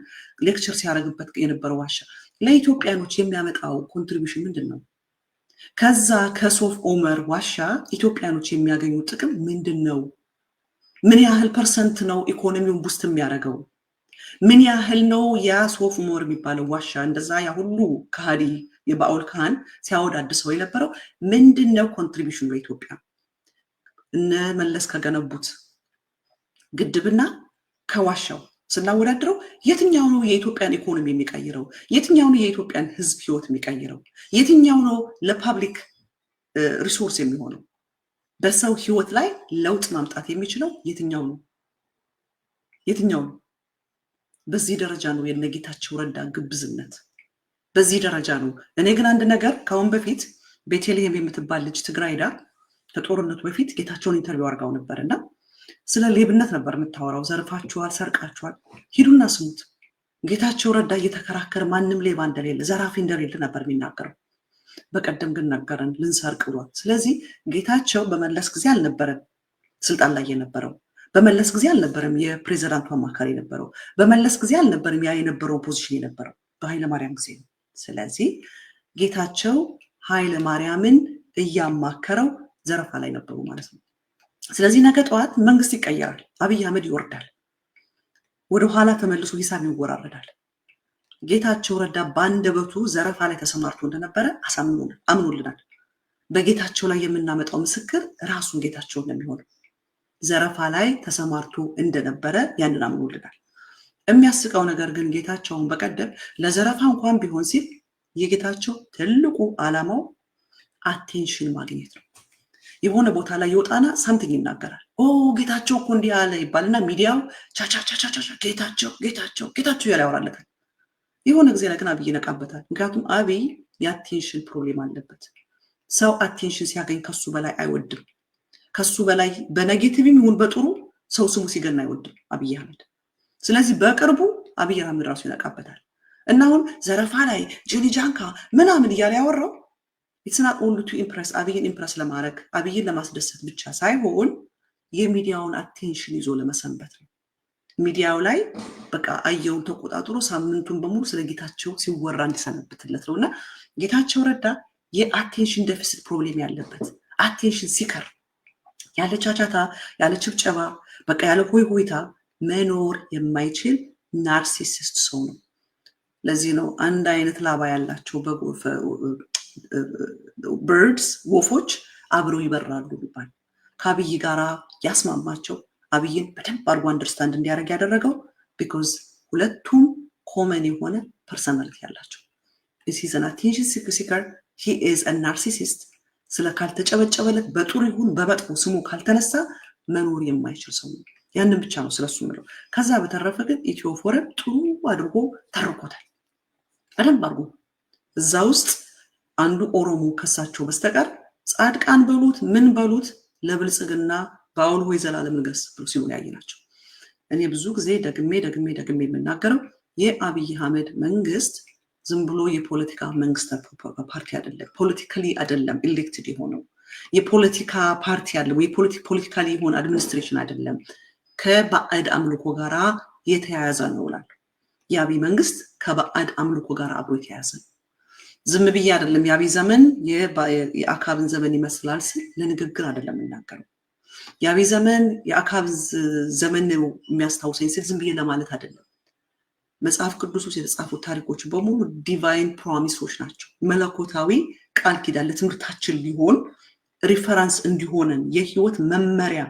ሌክቸር ሲያደርግበት የነበረው ዋሻ ለኢትዮጵያኖች የሚያመጣው ኮንትሪቢዩሽን ምንድን ነው? ከዛ ከሶፍ ኦመር ዋሻ ኢትዮጵያኖች የሚያገኙ ጥቅም ምንድን ነው? ምን ያህል ፐርሰንት ነው ኢኮኖሚውን ቡስት የሚያደርገው? ምን ያህል ነው ያ ሶፍ ኦመር የሚባለው ዋሻ እንደዛ ያ ሁሉ ካህዲ የባውል ካህን ሲያወዳድሰው የነበረው ምንድን ነው ኮንትሪቢዩሽን ለኢትዮጵያ? እነ መለስ ከገነቡት ግድብና ከዋሻው ስናወዳድረው የትኛው ነው የኢትዮጵያን ኢኮኖሚ የሚቀይረው? የትኛው ነው የኢትዮጵያን ሕዝብ ህይወት የሚቀይረው? የትኛው ነው ለፓብሊክ ሪሶርስ የሚሆነው? በሰው ህይወት ላይ ለውጥ ማምጣት የሚችለው የትኛው ነው? የትኛው ነው? በዚህ ደረጃ ነው የነጌታቸው ረዳ ግብዝነት፣ በዚህ ደረጃ ነው። እኔ ግን አንድ ነገር ከአሁን በፊት ቤተልሔም የምትባል ልጅ ትግራይ ዳ ከጦርነቱ በፊት ጌታቸውን ኢንተርቪው አድርጋው ነበርና ስለ ሌብነት ነበር የምታወራው። ዘርፋችኋል፣ ሰርቃችኋል፣ ሂዱና ስሙት። ጌታቸው ረዳ እየተከራከረ ማንም ሌባ እንደሌለ ዘራፊ እንደሌለ ነበር የሚናገረው። በቀደም ግን ነገረን ልንሰርቅ ብሏል። ስለዚህ ጌታቸው በመለስ ጊዜ አልነበረም ስልጣን ላይ የነበረው፣ በመለስ ጊዜ አልነበረም የፕሬዚዳንቱ አማካሪ የነበረው፣ በመለስ ጊዜ አልነበረም ያ የነበረው ፖዚሽን የነበረው በኃይለማርያም ጊዜ ነው። ስለዚህ ጌታቸው ኃይለማርያምን እያማከረው ዘረፋ ላይ ነበሩ ማለት ነው። ስለዚህ ነገ ጠዋት መንግስት ይቀየራል፣ አብይ አህመድ ይወርዳል፣ ወደኋላ ተመልሶ ሂሳብ ይወራረዳል። ጌታቸው ረዳ በአንደበቱ ዘረፋ ላይ ተሰማርቶ እንደነበረ አምኖልናል። በጌታቸው ላይ የምናመጣው ምስክር ራሱን ጌታቸው እንደሚሆን ዘረፋ ላይ ተሰማርቶ እንደነበረ ያንን አምኖልናል። የሚያስቀው ነገር ግን ጌታቸውን በቀደም ለዘረፋ እንኳን ቢሆን ሲል የጌታቸው ትልቁ ዓላማው አቴንሽን ማግኘት ነው። የሆነ ቦታ ላይ ይወጣና ሳምቲንግ ይናገራል። ጌታቸው እኮ እንዲህ ያለ ይባልና ሚዲያው ቻቻቻቻቻ ጌታቸው ያለ ያወራለታል። የሆነ ጊዜ ላይ ግን አብይ ይነቃበታል። ምክንያቱም አብይ የአቴንሽን ፕሮብሌም አለበት። ሰው አቴንሽን ሲያገኝ ከሱ በላይ አይወድም። ከሱ በላይ በኔጌቲቭም ይሁን በጥሩ ሰው ስሙ ሲገና አይወድም አብይ አህመድ። ስለዚህ በቅርቡ አብይ አህመድ ራሱ ይነቃበታል እና አሁን ዘረፋ ላይ ጀኒጃንካ ምናምን እያለ ያወራው it's not only to impress አብይን ኢምፕረስ ለማድረግ አብይን ለማስደሰት ብቻ ሳይሆን የሚዲያውን አቴንሽን ይዞ ለመሰንበት ነው። ሚዲያው ላይ በቃ አየውን ተቆጣጥሮ ሳምንቱን በሙሉ ስለ ጌታቸው ሲወራ እንዲሰነብትለት ነውና ጌታቸው ረዳ የአቴንሽን ዴፊሲት ፕሮብሌም ያለበት አቴንሽን ሲከር ያለ ቻቻታ ያለ ጭብጨባ በቃ ያለ ሆይታ መኖር የማይችል ናርሲሲስት ሰው ነው። ለዚህ ነው አንድ አይነት ላባ ያላቸው birds ወፎች አብረው ይበራሉ ይባል። ከአብይ ጋራ ያስማማቸው አብይን በደንብ አድርጎ አንደርስታንድ እንዲያደርግ ያደረገው ቢኮዝ ሁለቱም ኮመን የሆነ ፐርሰናሊቲ ያላቸው። this is an attention seeker, he is a narcissist። ስለ ካልተጨበጨበለት በጥሩ ይሁን በመጥፎ ስሙ ካልተነሳ መኖር የማይችል ሰው ነው። ያንን ብቻ ነው ስለሱ ምለው። ከዛ በተረፈ ግን ኢትዮ ፎረም ጥሩ አድርጎ ተርኮታል በደንብ አድርጎ። እዛ ውስጥ አንዱ ኦሮሞ ከሳቸው በስተቀር ጻድቃን በሉት ምን በሉት ለብልጽግና በአሁኑ ሆይ ዘላለም ንገስ ብሎ ሲሉ ያየናቸው። እኔ ብዙ ጊዜ ደግሜ የምናገረው የአብይ አህመድ መንግስት ዝም ብሎ የፖለቲካ መንግስት ፓርቲ አይደለም። ፖለቲካሊ አይደለም ኤሌክትድ የሆነው የፖለቲካ ፓርቲ አይደለም። ፖለቲካሊ የሆነ አድሚኒስትሬሽን አይደለም። ከባዕድ አምልኮ ጋራ የተያያዘ ነው እላለሁ። የአብይ መንግስት ከባዕድ አምልኮ ጋር አብሮ የተያያዘ ነው። ዝም ብዬ አይደለም የአብይ ዘመን የአካብን ዘመን ይመስላል ስል ለንግግር አይደለም የምናገረው። የአብይ ዘመን የአካብ ዘመን ነው የሚያስታውሰኝ ስል ዝም ብዬ ለማለት አይደለም። መጽሐፍ ቅዱስ ውስጥ የተጻፉት ታሪኮች በሙሉ ዲቫይን ፕሮሚሶች ናቸው። መለኮታዊ ቃል ኪዳን ለትምህርታችን ሊሆን ሪፈረንስ እንዲሆነን የህይወት መመሪያ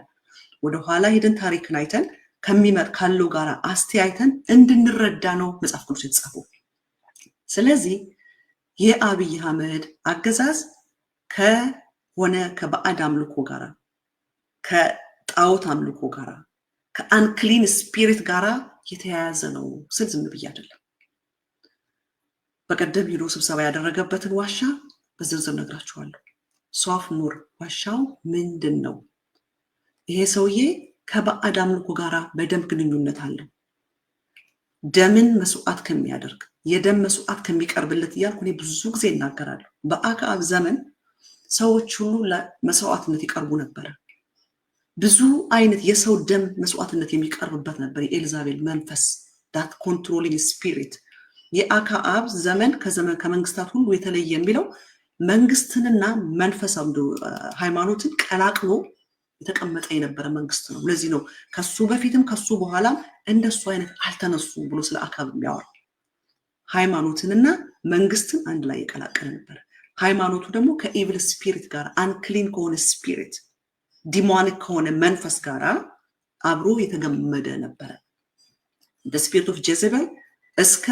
ወደኋላ ሄደን ታሪክን አይተን ከሚመጥ ካለው ጋር አስተያይተን እንድንረዳ ነው መጽሐፍ ቅዱስ የተጻፈው። ስለዚህ የአብይ አህመድ አገዛዝ ከሆነ ከባዕድ አምልኮ ጋራ ከጣዖት አምልኮ ጋራ ከአንክሊን ስፒሪት ጋራ የተያያዘ ነው ስል ዝም ብዬ አይደለም። በቀደም ሄዶ ስብሰባ ያደረገበትን ዋሻ በዝርዝር ነግራችኋለሁ። ሶፍ ኑር ዋሻው ምንድን ነው? ይሄ ሰውዬ ከባዕድ አምልኮ ጋራ በደም ግንኙነት አለው። ደምን መስዋዕት ከሚያደርግ የደም መስዋዕት ከሚቀርብለት እያልኩ እኔ ብዙ ጊዜ እናገራለሁ። በአክዓብ ዘመን ሰዎች ሁሉ ለመስዋዕትነት ይቀርቡ ነበረ። ብዙ አይነት የሰው ደም መስዋዕትነት የሚቀርብበት ነበር። የኤልዛቤል መንፈስ ዳት ኮንትሮሊንግ ስፒሪት። የአክዓብ ዘመን ከመንግስታት ሁሉ የተለየ የሚለው መንግስትንና መንፈሳዊ ሃይማኖትን ቀላቅሎ የተቀመጠ የነበረ መንግስት ነው። ለዚህ ነው ከሱ በፊትም ከሱ በኋላም እንደሱ አይነት አልተነሱ ብሎ ስለ አክዓብ የሚያወራው። ሃይማኖትንና መንግስትን አንድ ላይ የቀላቀለ ነበር። ሃይማኖቱ ደግሞ ከኢቪል ስፒሪት ጋር አንክሊን ከሆነ ስፒሪት ዲሞኒክ ከሆነ መንፈስ ጋር አብሮ የተገመደ ነበረ። ስፒሪት ኦፍ ጀዘቤል እስከ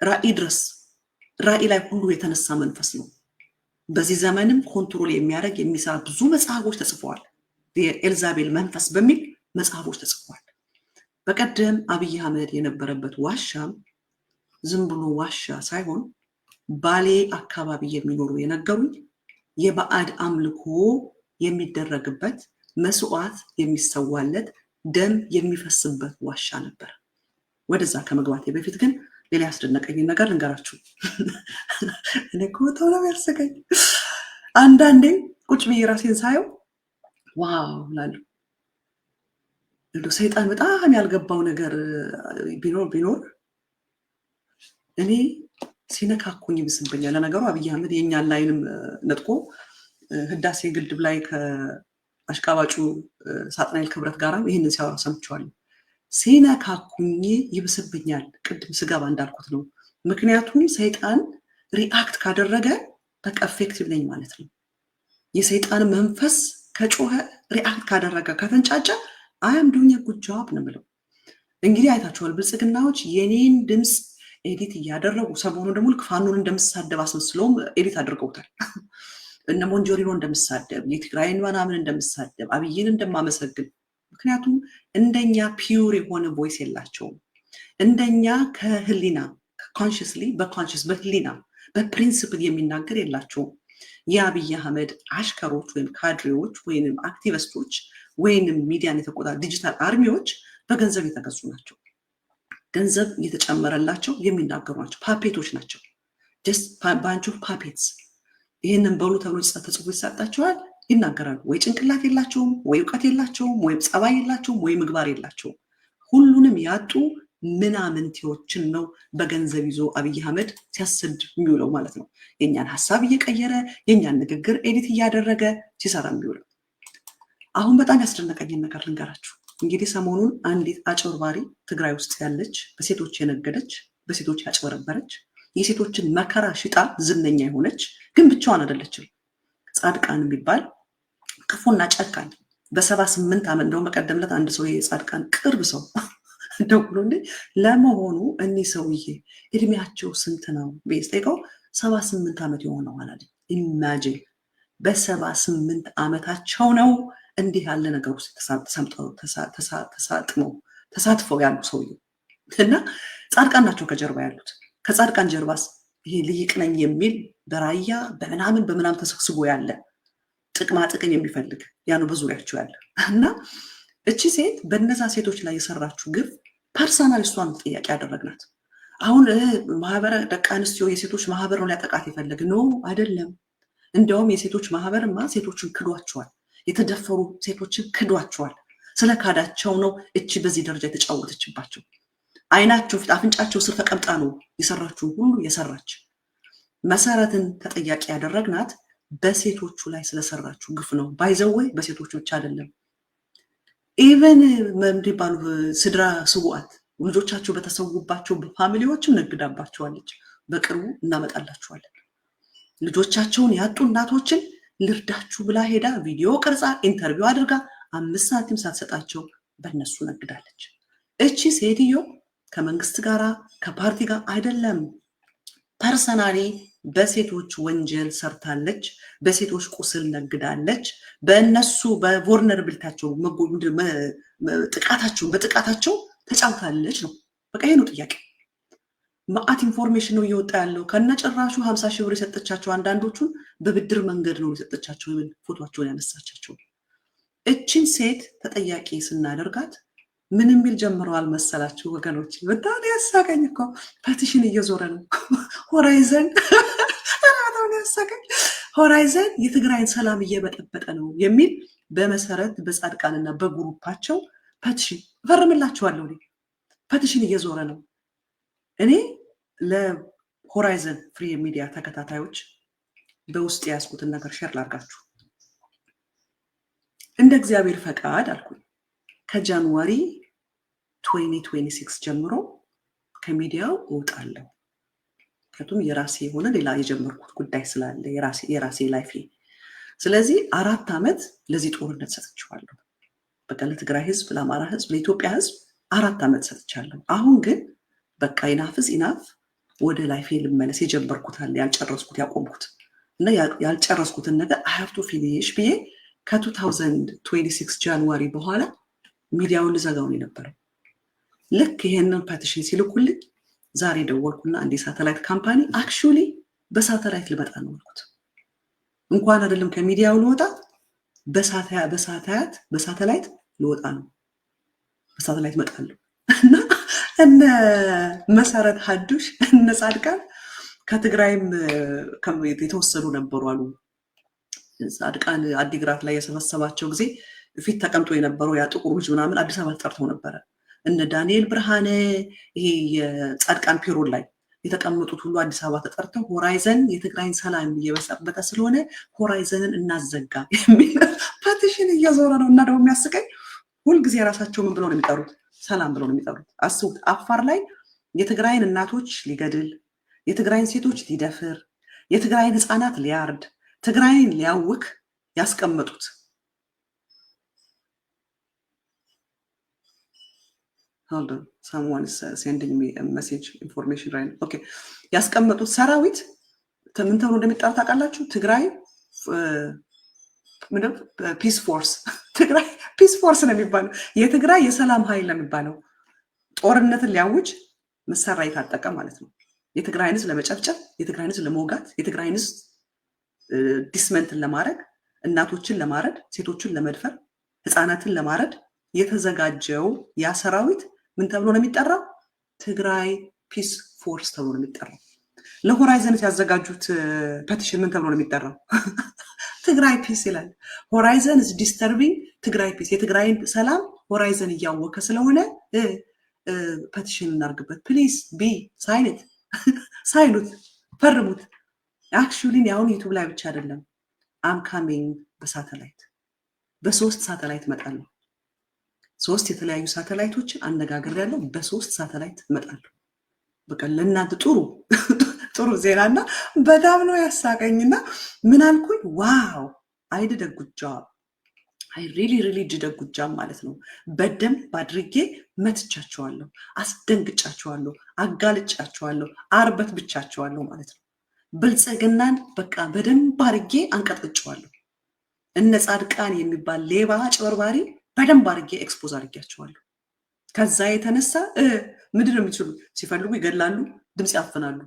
ራእይ ድረስ ራእይ ላይ ሁሉ የተነሳ መንፈስ ነው። በዚህ ዘመንም ኮንትሮል የሚያደርግ የሚሰራ ብዙ መጽሐፎች ተጽፈዋል። የኤልዛቤል መንፈስ በሚል መጽሐፎች ተጽፈዋል። በቀደም አብይ አህመድ የነበረበት ዋሻም ዝም ብሎ ዋሻ ሳይሆን ባሌ አካባቢ የሚኖሩ የነገሩኝ የባዕድ አምልኮ የሚደረግበት መስዋዕት የሚሰዋለት ደም የሚፈስበት ዋሻ ነበር። ወደዛ ከመግባቴ በፊት ግን ሌላ ያስደነቀኝ ነገር ልንገራችሁ። እኔ ኮታው ነው ያሰገኝ። አንዳንዴ ቁጭ ብዬ ራሴን ሳየው ዋው ላሉ እንዶ ሰይጣን በጣም ያልገባው ነገር ቢኖር እኔ ሲነካኩኝ ይብስብኛል። ለነገሩ አብይ አህመድ የኛን ላይንም ነጥቆ ህዳሴ ግድብ ላይ ከአሽቃባጩ ሳጥናኤል ክብረት ጋር ይህንን ሲያወራ ሰምቼዋለሁ። ሲነካኩኝ ይብስብኛል። ቅድም ስገባ እንዳልኩት ነው። ምክንያቱም ሰይጣን ሪአክት ካደረገ በቃ ኤፌክቲቭ ነኝ ማለት ነው። የሰይጣን መንፈስ ከጮኸ ሪአክት ካደረገ ከተንጫጫ አያም ዱኛ ጉጃብ ነው ብለው እንግዲህ አይታችኋል። ብልጽግናዎች የኔን ድምፅ ኤዲት እያደረጉ ሰሞኑ ደግሞ ልክ ፋኖን እንደምሳደብ አስመስለውም ኤዲት አድርገውታል። እነ ሞንጆሪኖ እንደምሳደብ የትግራይን ምናምን እንደምሳደብ አብይን እንደማመሰግን። ምክንያቱም እንደኛ ፒውር የሆነ ቮይስ የላቸውም። እንደኛ ከህሊና ኮንሽስሊ በኮንሽስ በህሊና በፕሪንሲፕል የሚናገር የላቸውም። የአብይ አህመድ አሽከሮች ወይም ካድሬዎች ወይም አክቲቪስቶች ወይም ሚዲያን የተቆጣጠሩ ዲጂታል አርሚዎች በገንዘብ የተገዙ ናቸው። ገንዘብ እየተጨመረላቸው የሚናገሩ ናቸው። ፓፔቶች ናቸው። ጀስት ባንች ኦፍ ፓፔትስ። ይህንን በሉ ተብሎ ተጽፎ ይሰጣቸዋል፣ ይናገራሉ። ወይ ጭንቅላት የላቸውም፣ ወይ እውቀት የላቸውም፣ ወይም ጸባይ የላቸውም፣ ወይ ምግባር የላቸውም። ሁሉንም ያጡ ምናምንቴዎችን ነው በገንዘብ ይዞ አብይ አህመድ ሲያሰድ የሚውለው ማለት ነው። የኛን ሀሳብ እየቀየረ የኛን ንግግር ኤዲት እያደረገ ሲሰራ የሚውለው። አሁን በጣም ያስደነቀኝን ነገር ልንገራችሁ። እንግዲህ ሰሞኑን አንዲት አጭበርባሪ ትግራይ ውስጥ ያለች በሴቶች የነገደች በሴቶች ያጭበረበረች የሴቶችን መከራ ሽጣ ዝነኛ የሆነች ግን ብቻዋን አይደለችም። ጻድቃን የሚባል ክፉና ጨካኝ በ78 ዓመት እንደውም በቀደምለት አንድ ሰው የጻድቃን ቅርብ ሰው ደውሎልኝ ለመሆኑ እኒህ ሰውዬ እድሜያቸው ስንት ነው ብዬ ስጠይቀው 78 ዓመት የሆነዋል አለኝ። ኢማጂን በ78 ዓመታቸው ነው እንዲህ ያለ ነገር ውስጥ ተሳትፈው ያሉ ሰውዬው እና ጻድቃን ናቸው ከጀርባ ያሉት። ከጻድቃን ጀርባስ ይሄ ልሂቅ ነኝ የሚል በራያ በምናምን ተሰብስቦ ያለ ጥቅማ ጥቅም የሚፈልግ ያ ነው በዙሪያቸው ያለ እና እቺ ሴት በነዛ ሴቶች ላይ የሰራችው ግፍ ፐርሰናል እሷን ጥያቄ ያደረግናት። አሁን ማህበረ ደቃ አንስቲዮ የሴቶች ማህበር ነው ሊያጠቃት የፈለግ ነው አይደለም። እንዲያውም የሴቶች ማህበርማ ሴቶችን ክዷቸዋል፣ የተደፈሩ ሴቶችን ክዷቸዋል። ስለ ካዳቸው ነው እቺ በዚህ ደረጃ የተጫወተችባቸው። አይናቸው ፊት አፍንጫቸው ስር ተቀምጣ ነው የሰራችውን ሁሉ የሰራች። መሰረትን ተጠያቂ ያደረግናት በሴቶቹ ላይ ስለሰራችው ግፍ ነው። ባይዘወይ በሴቶቹ ብቻ አይደለም። ኢቨን ምንድባሉ ስድራ ስውዓት ልጆቻቸው በተሰውባቸው በፋሚሊዎችም ነግዳባቸዋለች። በቅርቡ እናመጣላችኋለን። ልጆቻቸውን ያጡ እናቶችን ልርዳችሁ ብላ ሄዳ ቪዲዮ ቅርጻ ኢንተርቪው አድርጋ 5 ሳንቲም ሳትሰጣቸው በእነሱ ነግዳለች። እቺ ሴትዮ ከመንግስት ጋር ከፓርቲ ጋር አይደለም፣ ፐርሰናሊ በሴቶች ወንጀል ሰርታለች፣ በሴቶች ቁስል ነግዳለች። በእነሱ በቮልነራቢሊቲያቸው በጥቃታቸው ተጫውታለች ነው። በቃ ይሄ ነው ጥያቄ። ማአት ኢንፎርሜሽን ነው እየወጣ ያለው። ከነጭራሹ 50 ሺህ ብር የሰጠቻቸው አንዳንዶቹን በብድር መንገድ ነው የሰጠቻቸው፣ ፎቶቸውን ያነሳቻቸው። እችን ሴት ተጠያቂ ስናደርጋት ምን የሚል ጀምረዋል መሰላችሁ ወገኖች? በጣም ያሳቀኝ እኮ ፐቲሽን እየዞረ ነው ሆራይዘን በጣም ያሳቀኝ። ሆራይዘን የትግራይን ሰላም እየበጠበጠ ነው የሚል በመሰረት በጻድቃንና በግሩፓቸው ፐቲሽን ፈርምላችኋለሁ። ፐቲሽን እየዞረ ነው። እኔ ለሆራይዘን ፍሪ ሚዲያ ተከታታዮች በውስጥ ያስኩትን ነገር ሼር ላርጋችሁ። እንደ እግዚአብሔር ፈቃድ አልኩኝ ከጃንዋሪ 2026 ጀምሮ ከሚዲያው እወጣለሁ። ምክንያቱም የራሴ የሆነ ሌላ የጀመርኩት ጉዳይ ስላለ የራሴ ላይፍ። ስለዚህ 4 ዓመት ለዚህ ጦርነት ሰጥቻለሁ። በቃ ለትግራይ ህዝብ፣ ለአማራ ህዝብ፣ ለኢትዮጵያ ህዝብ 4 ዓመት ሰጥቻለሁ። አሁን ግን በቃ ኢናፍ ወደ ላይፌ ልመለስ። የጀመርኩት አለ ያልጨረስኩት ያቆምኩት እና ያልጨረስኩትን ነገር I have to finish ብዬ ከ2026 ጃንዋሪ በኋላ ሚዲያውን ልዘጋው ነው የነበረው። ልክ ይሄንን ፐቲሽን ሲልኩልኝ ዛሬ ደወልኩና አንድ ሳተላይት ካምፓኒ አክቹሊ በሳተላይት ልመጣ ነው አልኩት። እንኳን አይደለም ከሚዲያው ልወጣ በሳተላይት ልወጣ ነው። በሳተላይት መጣለሁ እና እነ መሰረት ሀዱሽ እነ ጻድቃን ከትግራይም የተወሰዱ ነበሩ አሉ። ጻድቃን አዲግራት ላይ የሰበሰባቸው ጊዜ ፊት ተቀምጦ የነበረው ያ ጥቁር ልጅ ምናምን አዲስ አበባ ተጠርተው ነበረ። እነ ዳንኤል ብርሃነ ይሄ የጻድቃን ፒሮል ላይ የተቀመጡት ሁሉ አዲስ አበባ ተጠርተው ሆራይዘን የትግራይን ሰላም እየበሰበተ ስለሆነ ሆራይዘንን እናዘጋ የሚል ፐቲሽን እየዞረ ነው። እና ደግሞ የሚያስቀኝ ሁልጊዜ የራሳቸው ምን ብለው ነው የሚጠሩት? ሰላም ብለው ነው የሚጠሩት። አስቡት፣ አፋር ላይ የትግራይን እናቶች ሊገድል፣ የትግራይን ሴቶች ሊደፍር፣ የትግራይን ህፃናት ሊያርድ፣ ትግራይን ሊያውክ ያስቀመጡት ያስቀመጡት ሰራዊት ምን ተብሎ እንደሚጠራ ታውቃላችሁ? ትግራይ ፒስ ፎርስ፣ ትግራይ ፒስ ፎርስ ነው የሚባለው። የትግራይ የሰላም ኃይል ነው የሚባለው። ጦርነትን ሊያውጅ መሳሪያ የታጠቀ ማለት ነው። የትግራይን ህዝብ ለመጨፍጨፍ፣ የትግራይን ህዝብ ለመውጋት፣ የትግራይን ህዝብ ዲስመንትን ለማድረግ፣ እናቶችን ለማረድ፣ ሴቶችን ለመድፈር፣ ህፃናትን ለማረድ የተዘጋጀው ያ ሰራዊት ምን ተብሎ ነው የሚጠራው? ትግራይ ፒስ ፎርስ ተብሎ ነው የሚጠራው። ለሆራይዘን ያዘጋጁት ፔቲሽን ምን ተብሎ ነው የሚጠራው? ትግራይ ፒስ ይላል። ሆራይዘን is disturbing ትግራይ ፒስ፣ የትግራይን ሰላም ሆራይዘን እያወከ ስለሆነ ፔቲሽን እናርግበት ፕሊዝ ቢ ሳይንት ሳይሉት ፈርሙት። አክቹሊ ያሁን ዩቲዩብ ላይ ብቻ አይደለም አም ካሚንግ በሳተላይት በ3 ሳተላይት እመጣለሁ። 3 የተለያዩ ሳተላይቶችን አነጋግሬያለሁ። በ3 ሳተላይት እመጣለሁ። በቃ ለእናንተ ጥሩ ዜናና በጣም ነው ያሳቀኝና ምን አልኩኝ? ዋው አይ ዲድ አ ጉድ ጆብ፣ አይ ሪሊ ዲድ አ ጉድ ጆብ ማለት ነው። በደንብ አድርጌ መትቻቸዋለሁ፣ አስደንግጫቸዋለሁ፣ አጋልጫቸዋለሁ፣ አርበት ብቻቸዋለሁ ማለት ነው። ብልጽግናን በቃ በደንብ አድርጌ አንቀጥቅጨዋለሁ። እነ ጻድቃን የሚባል ሌባ አጭበርባሪ በደንብ አድርጌ ኤክስፖዝ አድርጌያቸዋለሁ። ከዛ የተነሳ ምንድን ነው የሚችሉ? ሲፈልጉ ይገላሉ፣ ድምፅ ያፍናሉ።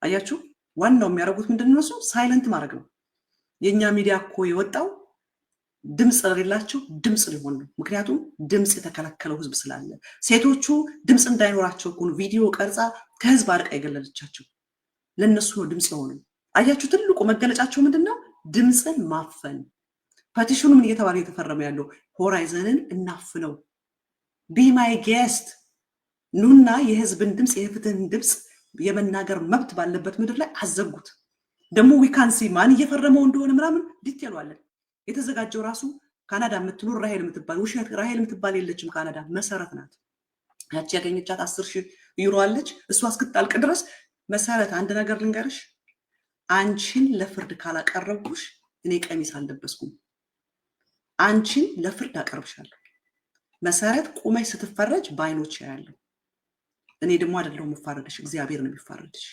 አያችሁ፣ ዋናው የሚያደርጉት ምንድን ነው? እሱ ሳይለንት ማድረግ ነው። የእኛ ሚዲያ እኮ የወጣው ድምፅ ለሌላቸው ድምፅ ሊሆን ነው። ምክንያቱም ድምፅ የተከለከለው ህዝብ ስላለ፣ ሴቶቹ ድምፅ እንዳይኖራቸው ሆኑ ቪዲዮ ቀርጻ ከህዝብ አርቃ የገለለቻቸው ለእነሱ ነው ድምፅ የሆኑ። አያችሁ፣ ትልቁ መገለጫቸው ምንድን ነው? ድምፅን ማፈን። ፐቲሽኑ ምን እየተባለ እየተፈረመ ያለው? ሆራይዘንን እናፍነው፣ ቢማይ ጌስት፣ ኑና የህዝብን ድምፅ የፍትህን ድምፅ የመናገር መብት ባለበት ምድር ላይ አዘጉት። ደግሞ ዊካንሲ ማን እየፈረመው እንደሆነ ምናምን ዲቴሉ አለን። የተዘጋጀው ራሱ ካናዳ የምትኖር ራሄል የምትባል ውሸት፣ ራሄል የምትባል የለችም ካናዳ፣ መሰረት ናት። ያቺ ያገኘቻት 10,000 ዩሮ አለች። እሷ እስክታልቅ ድረስ መሰረት፣ አንድ ነገር ልንገርሽ፣ አንቺን ለፍርድ ካላቀረብኩሽ እኔ ቀሚስ አልለበስኩም። አንቺን ለፍርድ አቀርብሻለሁ። መሰረት ቁመሽ ስትፈረጅ በአይኖች ያያለሁ። እኔ ደግሞ አይደለሁም የምፋረድሽ፣ እግዚአብሔር ነው የሚፋረድሽ።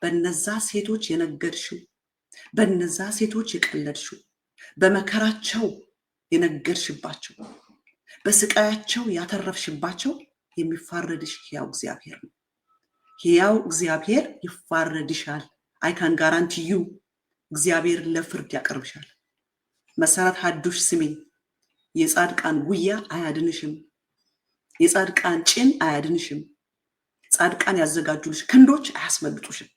በነዛ ሴቶች የነገድሽው፣ በነዛ ሴቶች የቀለድሽው፣ በመከራቸው የነገድሽባቸው፣ በስቃያቸው ያተረፍሽባቸው የሚፋረድሽ ሕያው እግዚአብሔር ነው። ሕያው እግዚአብሔር ይፋረድሻል። አይ ካን ጋራንቲ ዩ፣ እግዚአብሔር ለፍርድ ያቀርብሻል። መሰረት ሀዱሽ ስሜ፣ የጻድቃን ጉያ አያድንሽም። የጻድቃን ጭን አያድንሽም። ጻድቃን ያዘጋጁልሽ ክንዶች አያስመልጡሽም።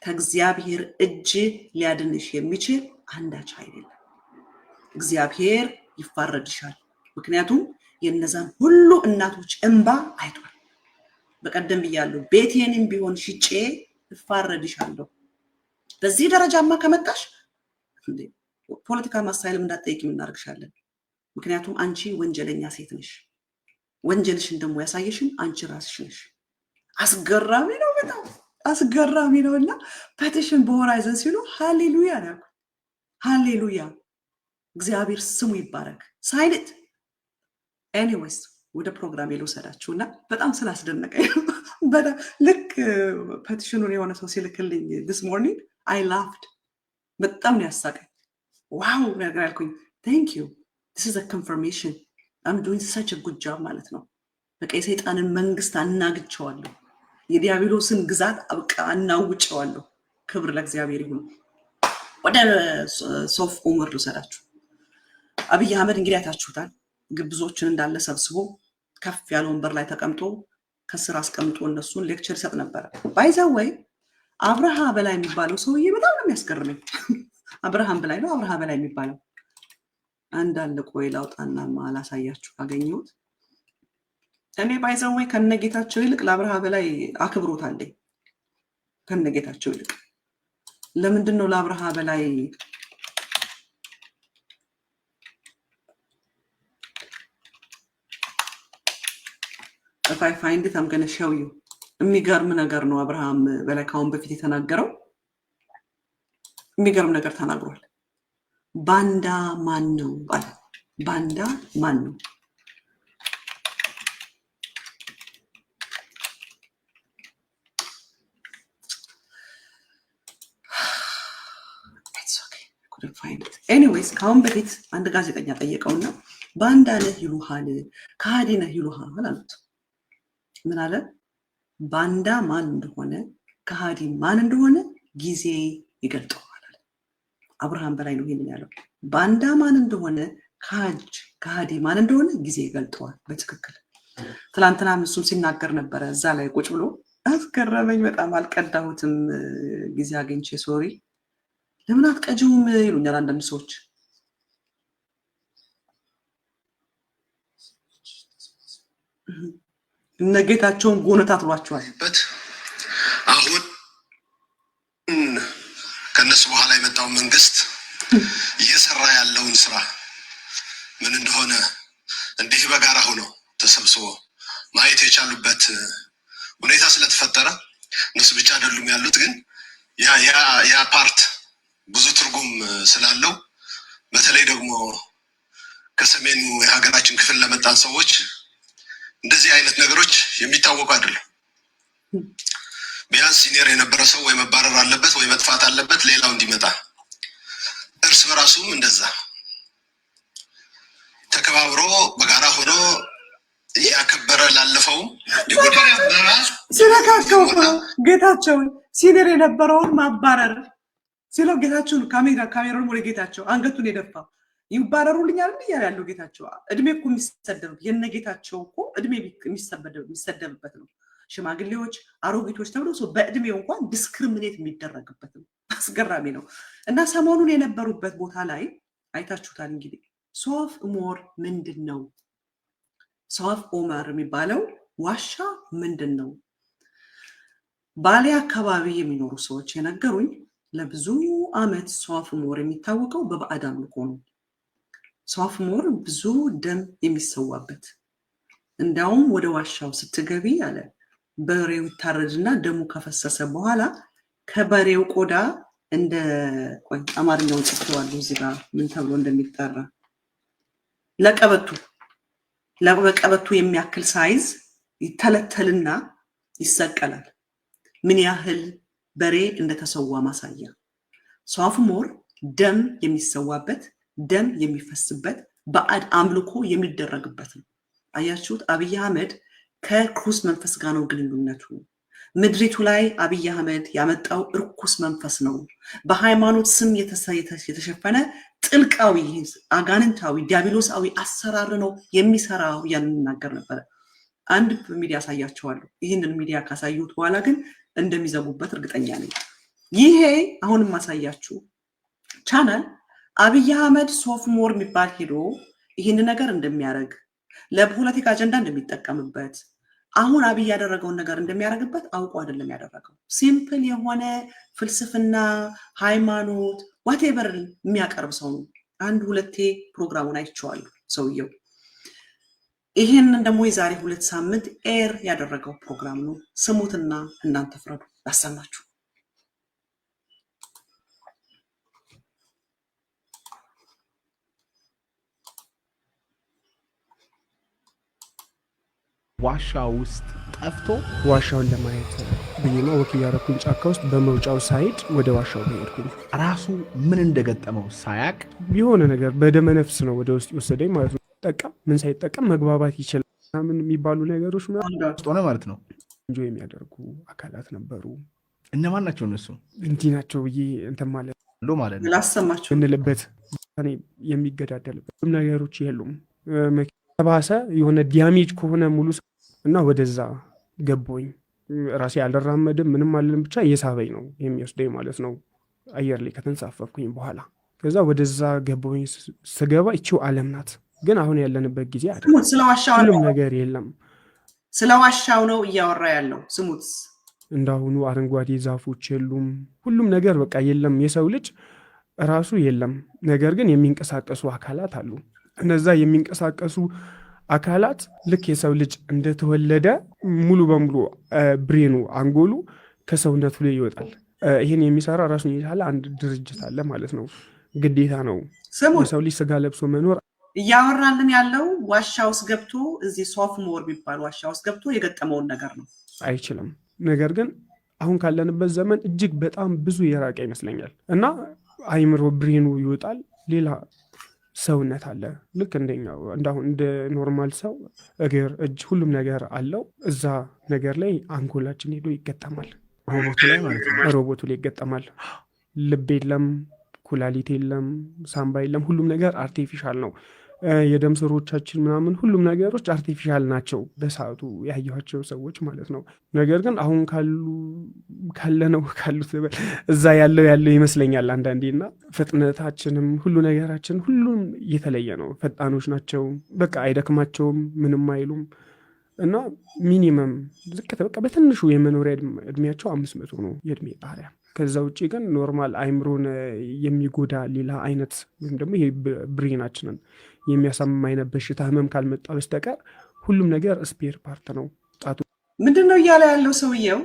ከእግዚአብሔር እጅ ሊያድንሽ የሚችል አንዳች ኃይል የለም። እግዚአብሔር ይፋረድሻል። ምክንያቱም የነዛን ሁሉ እናቶች እንባ አይቷል። በቀደም ብያለሁ፣ ቤቴንም ቢሆን ሽጬ እፋረድሻለሁ። በዚህ ደረጃማ ከመጣሽ ፖለቲካ ማሳይልም እንዳትጠይቂ እናደርግሻለን። ምክንያቱም አንቺ ወንጀለኛ ሴት ነሽ። ወንጀልሽን ደግሞ ያሳየሽም አንቺ ራስሽ ነሽ። አስገራሚ ነው፣ በጣም አስገራሚ ነው። እና ፐቲሽን በሆራይዘን ሲሉ ሃሌሉያ ነው። ሃሌሉያ፣ እግዚአብሔር ስሙ ይባረክ። ሳይንት ኤኒዌይስ ወደ ፕሮግራም ልውሰዳችሁና በጣም ስላስደነቀኝ በጣም ልክ ፐቲሽኑን የሆነ ሰው ሲልክልኝ ዲስ ሞርኒንግ አይ ላፍድ። በጣም ነው ያሳቀኝ። ዋው ነገር ያልኩኝ ቴንክ ዩ ዲስ ኢዝ አ ኮንፈርሜሽን አም ዱይንግ ሰች አ ጉድ ጆብ ማለት ነው። በቃ የሰይጣንን መንግስት አናግቸዋለሁ፣ የዲያብሎስን ግዛት አብቃ አናውጨዋለሁ። ክብር ለእግዚአብሔር ይሁን። ወደ ሶፍ ኡመር ልውሰዳችሁ። አብይ አህመድ እንግዲህ አይታችሁታል። ግብዞችን እንዳለ ሰብስቦ ከፍ ያለ ወንበር ላይ ተቀምጦ ከስር አስቀምጦ እነሱን ሌክቸር ይሰጥ ነበረ። ባይዘወይ አብርሃ በላይ የሚባለው ሰውዬ በጣም ነው የሚያስገርመኝ። አብርሃም በላይ ነው አብርሃ በላይ የሚባለው አንዳንድ ቆይ ላውጣና ማላሳያችሁ አገኘሁት። እኔ ባይዘወይ ከነጌታቸው ይልቅ ለአብርሃ በላይ አክብሮት አለኝ። ከነጌታቸው ይልቅ ለምንድን ነው ለአብርሃ በላይ if I find it I'm going to show you የሚገርም ነገር ነው። አብርሃም በላይ ካሁን በፊት የተናገረው የሚገርም ነገር ተናግሯል። ባንዳ ማን ነው ባለ ባንዳ ማን ነው? It's okay. I couldn't find it. Anyways ካሁን በፊት አንድ ጋዜጠኛ ጠየቀውና ባንዳ ነህ ይሉሃል፣ ከሃዲ ነህ ይሉሃል አሉት። ምን አለ? ባንዳ ማን እንደሆነ ከሃዲ ማን እንደሆነ ጊዜ ይገልጠዋል አለ። አብርሃም በላይ ነው ይሄንን ያለው። ባንዳ ማን እንደሆነ ከሃዲ ማን እንደሆነ ጊዜ ይገልጠዋል። በትክክል ትላንትና እሱም ሲናገር ነበረ እዛ ላይ ቁጭ ብሎ አስገረመኝ በጣም። አልቀዳሁትም ጊዜ አግኝቼ ሶሪ። ለምን አትቀጂውም ይሉኛል አንዳንድ ሰዎች። ነገታቸውን ጎነታት ብሏቸዋል። አሁን ከነሱ በኋላ የመጣው መንግስት እየሰራ ያለውን ስራ ምን እንደሆነ እንዲህ በጋራ ሆነው ተሰብስቦ ማየት የቻሉበት ሁኔታ ስለተፈጠረ እነሱ ብቻ አይደሉም ያሉት፣ ግን ያ ፓርት ብዙ ትርጉም ስላለው በተለይ ደግሞ ከሰሜኑ የሀገራችን ክፍል ለመጣን ሰዎች እንደዚህ አይነት ነገሮች የሚታወቁ አይደለም። ቢያንስ ሲኒየር የነበረ ሰው ወይ መባረር አለበት ወይ መጥፋት አለበት ሌላው እንዲመጣ። እርስ በራሱም እንደዛ በጋራ ሆኖ ያከበረ ላለፈው የጎዳና አዳራሽ ሲነካከው ጌታቸውን ሲነር የነበረውን ማባረር ሲለው ጌታቸውን ካሜራውን ወደ ጌታቸው አንገቱን የደፋ ይባረሩልኛል እያለ ያለው ጌታቸው እድሜ እኮ የሚሰደብ የነ ጌታቸው እኮ እድሜ የሚሰደብበት ነው። ሽማግሌዎች አሮጊቶች ተብሎ ሰው በእድሜው እንኳን ዲስክሪሚኔት የሚደረግበት ነው። አስገራሚ ነው። እና ሰሞኑን የነበሩበት ቦታ ላይ አይታችሁታል። እንግዲህ ሶፍ ኡመር ምንድነው? ሶፍ ኡመር የሚባለው ዋሻ ምንድነው? ባሌ አካባቢ የሚኖሩ ሰዎች የነገሩኝ ለብዙ አመት ሶፍ ኡመር የሚታወቀው በባዕድ አምልኮ ነው። ሶፍ ኡመር ብዙ ደም የሚሰዋበት እንዳውም ወደ ዋሻው ስትገቢ አለ በሬው ይታረድና ደሙ ከፈሰሰ በኋላ ከበሬው ቆዳ እንደ አማርኛውን ጽፈዋለሁ እዚህ ጋር ምን ተብሎ እንደሚጠራ ለቀበቱ የሚያክል ሳይዝ ይተለተልና ይሰቀላል። ምን ያህል በሬ እንደተሰዋ ማሳያ። ሶፍ ኡመር ደም የሚሰዋበት ደም የሚፈስበት ባዕድ አምልኮ የሚደረግበት ነው። አያችሁት? አብይ አህመድ ከርኩስ መንፈስ ጋር ነው ግንኙነቱ። ምድሪቱ ላይ አብይ አህመድ ያመጣው እርኩስ መንፈስ ነው። በሃይማኖት ስም የተሸፈነ ጥልቃዊ አጋንንታዊ ዲያብሎሳዊ አሰራር ነው የሚሰራው ያልናገር ነበር። አንድ ሚዲያ ያሳያቸዋለሁ። ይህንን ሚዲያ ካሳዩት በኋላ ግን እንደሚዘጉበት እርግጠኛ ነኝ። ይሄ አሁንም ማሳያችሁ ቻናል አብይ አህመድ ሶፍ ኡመር የሚባል ሄዶ ይህን ነገር እንደሚያደርግ ለፖለቲካ አጀንዳ እንደሚጠቀምበት አሁን አብይ ያደረገውን ነገር እንደሚያደርግበት አውቆ አይደለም ያደረገው። ሲምፕል የሆነ ፍልስፍና ሃይማኖት ዋቴቨር የሚያቀርብ ሰው ነው። አንድ ሁለቴ ፕሮግራሙን አይቼዋለሁ ሰውየው። ይሄንን ደግሞ የዛሬ 2 ሳምንት ኤር ያደረገው ፕሮግራም ነው። ስሙትና እናንተ ፍረዱ። ላሰማችሁ። ዋሻ ውስጥ ጠፍቶ ዋሻውን ለማየት ብዬማ ወክ ያረኩኝ ጫካ ውስጥ በመውጫው ሳይድ ወደ ዋሻው ሄድኩኝ። ራሱ ምን እንደገጠመው ሳያቅ የሆነ ነገር በደመ ነፍስ ነው ወደ ውስጥ ወሰደኝ ማለት ነው። ጠቀም ምን ሳይጠቀም መግባባት ይችላል ምን የሚባሉ ነገሮች ውስጥ ሆነ ማለት ነው። እንጆ የሚያደርጉ አካላት ነበሩ። እነማን ናቸው እነሱ? እንዲህ ናቸው ብዬ እንትን ማለት ነው ላሰማችሁ እንልበት የሚገዳደልበት ነገሮች የሉም። ተባሰ የሆነ ዲያሜጅ ከሆነ ሙሉ እና ወደዛ ገቦኝ ራሴ አልራመድም ምንም አልልም ብቻ እየሳበኝ ነው የሚወስደኝ ማለት ነው። አየር ላይ ከተንሳፈፍኩኝ በኋላ ከዛ ወደዛ ገቦኝ ስገባ እቺው ዓለም ናት። ግን አሁን ያለንበት ጊዜ አይደለም። ስለዋሻው ሁሉም ነገር የለም። ስለዋሻው ነው እያወራ ያለው። ስሙት። እንዳሁኑ አረንጓዴ ዛፎች የሉም። ሁሉም ነገር በቃ የለም። የሰው ልጅ ራሱ የለም። ነገር ግን የሚንቀሳቀሱ አካላት አሉ። እነዛ የሚንቀሳቀሱ አካላት ልክ የሰው ልጅ እንደተወለደ ሙሉ በሙሉ ብሬኑ አንጎሉ ከሰውነቱ ላይ ይወጣል። ይሄን የሚሰራ ራሱን የቻለ አንድ ድርጅት አለ ማለት ነው። ግዴታ ነው የሰው ልጅ ስጋ ለብሶ መኖር። እያወራልን ያለው ዋሻ ውስጥ ገብቶ እዚህ ሶፍ ኡመር ቢባል ዋሻ ውስጥ ገብቶ የገጠመውን ነገር ነው። አይችልም። ነገር ግን አሁን ካለንበት ዘመን እጅግ በጣም ብዙ የራቀ ይመስለኛል እና አይምሮ ብሬኑ ይወጣል። ሌላ ሰውነት አለ ልክ እንደኛው እንዳሁን እንደ ኖርማል ሰው እግር፣ እጅ ሁሉም ነገር አለው። እዛ ነገር ላይ አንጎላችን ሄዶ ይገጠማል። ሮቦቱ ላይ ማለት ነው። ሮቦቱ ላይ ይገጠማል። ልብ የለም፣ ኩላሊት የለም፣ ሳምባ የለም። ሁሉም ነገር አርቲፊሻል ነው። የደም ስሮቻችን ምናምን ሁሉም ነገሮች አርቲፊሻል ናቸው በሰዓቱ ያየኋቸው ሰዎች ማለት ነው። ነገር ግን አሁን ካሉት እዛ ያለው ይመስለኛል አንዳንዴና ፍጥነታችንም ሁሉ ነገራችን ሁሉም የተለየ ነው። ፈጣኖች ናቸው። በቃ አይደክማቸውም፣ ምንም አይሉም እና ሚኒመም ዝቅተ በቃ በትንሹ የመኖሪያ እድሜያቸው 500 ነው የእድሜ ጣሪያ። ከዛ ውጪ ግን ኖርማል አይምሮን የሚጎዳ ሌላ አይነት ወይም ደግሞ ይሄ ብሬናችንን የሚያሳምም አይነት በሽታ ህመም ካልመጣ በስተቀር ሁሉም ነገር ስፔር ፓርት ነው። ጣቱ ምንድነው እያለ ያለው ሰውየው?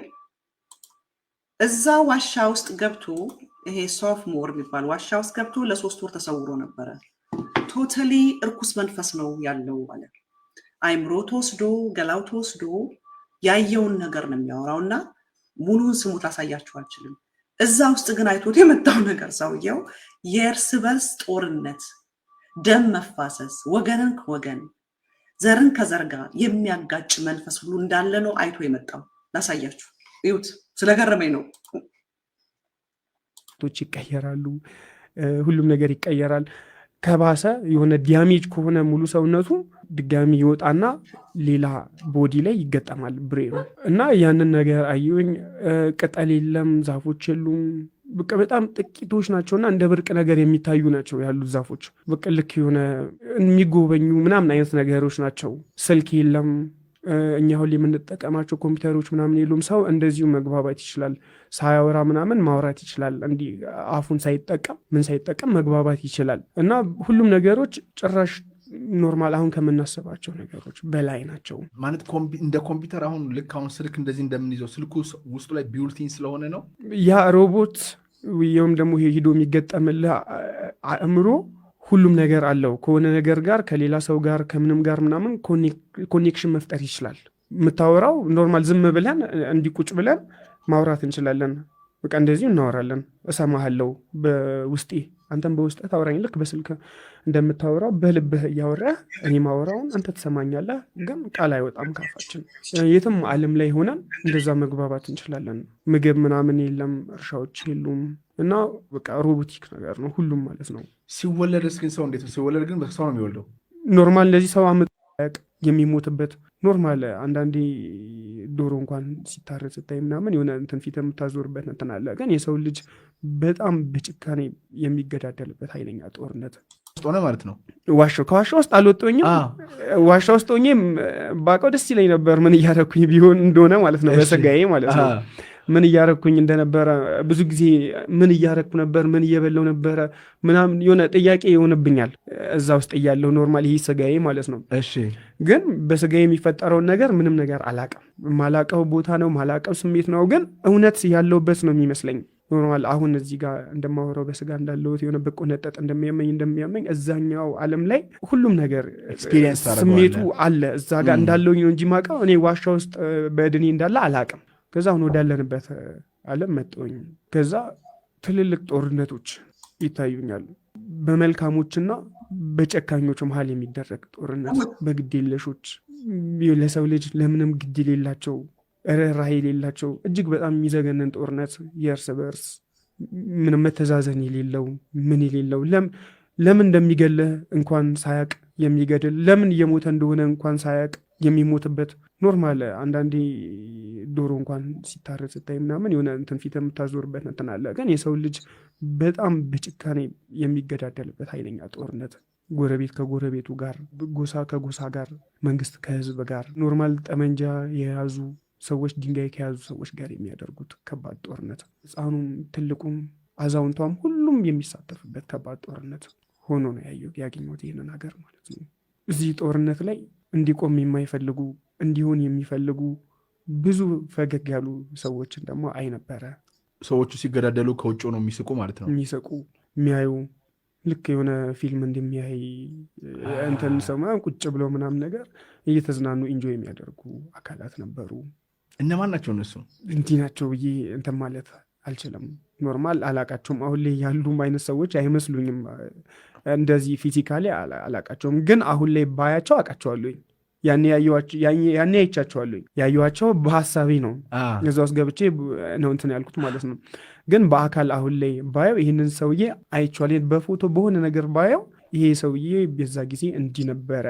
እዛ ዋሻ ውስጥ ገብቶ ይሄ ሶፍ ኡመር የሚባል ዋሻ ውስጥ ገብቶ ለ3 ወር ተሰውሮ ነበረ። ቶታሊ እርኩስ መንፈስ ነው ያለው አለ። አይምሮ ተወስዶ ገላው ተወስዶ ያየውን ነገር ነው የሚያወራውና ሙሉን ስሙት ላሳያችሁ አልችልም። እዛ ውስጥ ግን አይቶት የመጣው ነገር ሰውየው የእርስ በርስ ጦርነት፣ ደም መፋሰስ፣ ወገንን ከወገን ዘርን ከዘር ጋር የሚያጋጭ መንፈስ ሁሉ እንዳለ ነው አይቶ የመጣው። ላሳያችሁ፣ እዩት። ስለገረመኝ ነው። ይቀየራሉ፣ ሁሉም ነገር ይቀየራል። ከባሰ የሆነ ዳሜጅ ከሆነ ሙሉ ሰውነቱ ድጋሚ ይወጣና ሌላ ቦዲ ላይ ይገጠማል ብሬኑ እና ያንን ነገር አየሁኝ። ቅጠል የለም፣ ዛፎች የሉም። በቃ በጣም ጥቂቶች ናቸውና እንደ ብርቅ ነገር የሚታዩ ናቸው ያሉት ዛፎች። በቃ ልክ የሆነ የሚጎበኙ ምናምን አይነት ነገሮች ናቸው። ስልክ የለም፣ እኛ ሁሌ የምንጠቀማቸው ኮምፒውተሮች ምናምን የሉም። ሰው እንደዚሁ መግባባት ይችላል፣ ሳያወራ ምናምን ማውራት ይችላል። እንዲህ አፉን ሳይጠቀም ምን ሳይጠቀም መግባባት ይችላል። እና ሁሉም ነገሮች ጭራሽ ኖርማል አሁን ከምናስባቸው ነገሮች በላይ ናቸው። ማለት እንደ ኮምፒውተር አሁን ልክ አሁን ስልክ እንደዚህ እንደምንይዘው ስልኩ ውስጡ ላይ ቢውልቲን ስለሆነ ነው ያ ሮቦት ወይም ደግሞ ሂዶ የሚገጠምልህ አእምሮ ሁሉም ነገር አለው። ከሆነ ነገር ጋር ከሌላ ሰው ጋር ከምንም ጋር ምናምን ኮኔክሽን መፍጠር ይችላል። የምታወራው ኖርማል ዝም ብለን እንዲቁጭ ብለን ማውራት እንችላለን። በቃ እንደዚሁ እናወራለን። እሰማሃለሁ በውስጤ፣ አንተም በውስጥ ታወራኝ። ልክ በስልክ እንደምታወራው በልብህ እያወራህ እኔ ማወራውን አንተ ትሰማኛለህ፣ ግን ቃል አይወጣም ካፋችን። የትም ዓለም ላይ ሆነን እንደዛ መግባባት እንችላለን። ምግብ ምናምን የለም፣ እርሻዎች የሉም እና በቃ ሮቦቲክ ነገር ነው ሁሉም ማለት ነው። ሲወለድስ ግን ሰው እንዴት ነው ሲወለድ? ግን ሰው ነው የሚወልደው ኖርማል። እንደዚህ ሰው የሚሞትበት ኖርማል። አንዳንዴ ዶሮ እንኳን ሲታረድ ስታይ ምናምን የሆነ እንትን ፊት የምታዞርበት እንትን አለ። ግን የሰው ልጅ በጣም በጭካኔ የሚገዳደልበት ኃይለኛ ጦርነት ሆነ ማለት ነው። ከዋሻ ውስጥ አልወጣሁኝም። ዋሻ ውስጥ ሆኜ ባውቀው ደስ ይለኝ ነበር ምን እያደረኩኝ ቢሆን እንደሆነ ማለት ነው፣ በስጋዬ ማለት ነው። ምን እያረኩኝ እንደነበረ ብዙ ጊዜ ምን እያረኩ ነበር፣ ምን እየበለው ነበረ ምናምን የሆነ ጥያቄ ይሆንብኛል እዛ ውስጥ እያለሁ። ኖርማል ይሄ ስጋዬ ማለት ነው። እሺ፣ ግን በስጋዬ የሚፈጠረውን ነገር ምንም ነገር አላቅም። ማላቀው ቦታ ነው፣ ማላቀው ስሜት ነው፣ ግን እውነት ያለውበት ነው የሚመስለኝ። ኖርማል አሁን እዚህ ጋር እንደማወራው በስጋ እንዳለሁት የሆነ በቆነጠጥ እንደሚያመኝ እዛኛው ዓለም ላይ ሁሉም ነገር ስሜቱ አለ እዛ ጋር እንዳለውኝ ነው እንጂ ማውቀው እኔ ዋሻ ውስጥ በድኔ እንዳለ አላቅም። ከዛ አሁን ወዳለንበት ዓለም መጣሁኝ። ከዛ ትልልቅ ጦርነቶች ይታዩኛሉ። በመልካሞችና በጨካኞች መሀል የሚደረግ ጦርነት፣ በግዴለሾች ለሰው ልጅ ለምንም ግድ የሌላቸው ርህራሄ የሌላቸው እጅግ በጣም የሚዘገነን ጦርነት፣ የእርስ በእርስ ምንም መተዛዘን የሌለው ምን የሌለው ለምን እንደሚገለህ እንኳን ሳያቅ የሚገድል ለምን እየሞተ እንደሆነ እንኳን ሳያቅ የሚሞትበት ኖርማል። አንዳንዴ ዶሮ እንኳን ሲታረድ ስታይ ምናምን የሆነ እንትን ፊት የምታዞርበት እንትን አለ። ግን የሰው ልጅ በጣም በጭካኔ የሚገዳደልበት ኃይለኛ ጦርነት፣ ጎረቤት ከጎረቤቱ ጋር፣ ጎሳ ከጎሳ ጋር፣ መንግስት ከህዝብ ጋር፣ ኖርማል ጠመንጃ የያዙ ሰዎች ድንጋይ ከያዙ ሰዎች ጋር የሚያደርጉት ከባድ ጦርነት፣ ህፃኑም ትልቁም አዛውንቷም ሁሉም የሚሳተፍበት ከባድ ጦርነት ሆኖ ነው ያገኘሁት ይህንን ሀገር ማለት ነው። እዚህ ጦርነት ላይ እንዲቆም የማይፈልጉ እንዲሆን የሚፈልጉ ብዙ ፈገግ ያሉ ሰዎችን ደግሞ አይነበረ። ሰዎቹ ሲገዳደሉ ከውጭ ነው የሚስቁ ማለት ነው። የሚስቁ የሚያዩ ልክ የሆነ ፊልም እንደሚያይ እንትን ሰማ ቁጭ ብለው ምናምን ነገር እየተዝናኑ ኢንጆይ የሚያደርጉ አካላት ነበሩ። እነማን ናቸው እነሱ? እንዲህ ናቸው ብዬ እንትን ማለት አልችልም። ኖርማል አላቃቸውም። አሁን ላይ ያሉም አይነት ሰዎች አይመስሉኝም። እንደዚህ ፊዚካሊ አላቃቸውም፣ ግን አሁን ላይ ባያቸው አውቃቸዋለሁኝ። ያኔ አይቻቸዋለሁኝ። ያየኋቸው በሀሳቤ ነው፣ እዛ ውስጥ ገብቼ ነው እንትን ያልኩት ማለት ነው። ግን በአካል አሁን ላይ ባየው ይህንን ሰውዬ አይቼዋለሁ። በፎቶ በሆነ ነገር ባየው ይሄ ሰውዬ በዛ ጊዜ እንዲህ ነበረ፣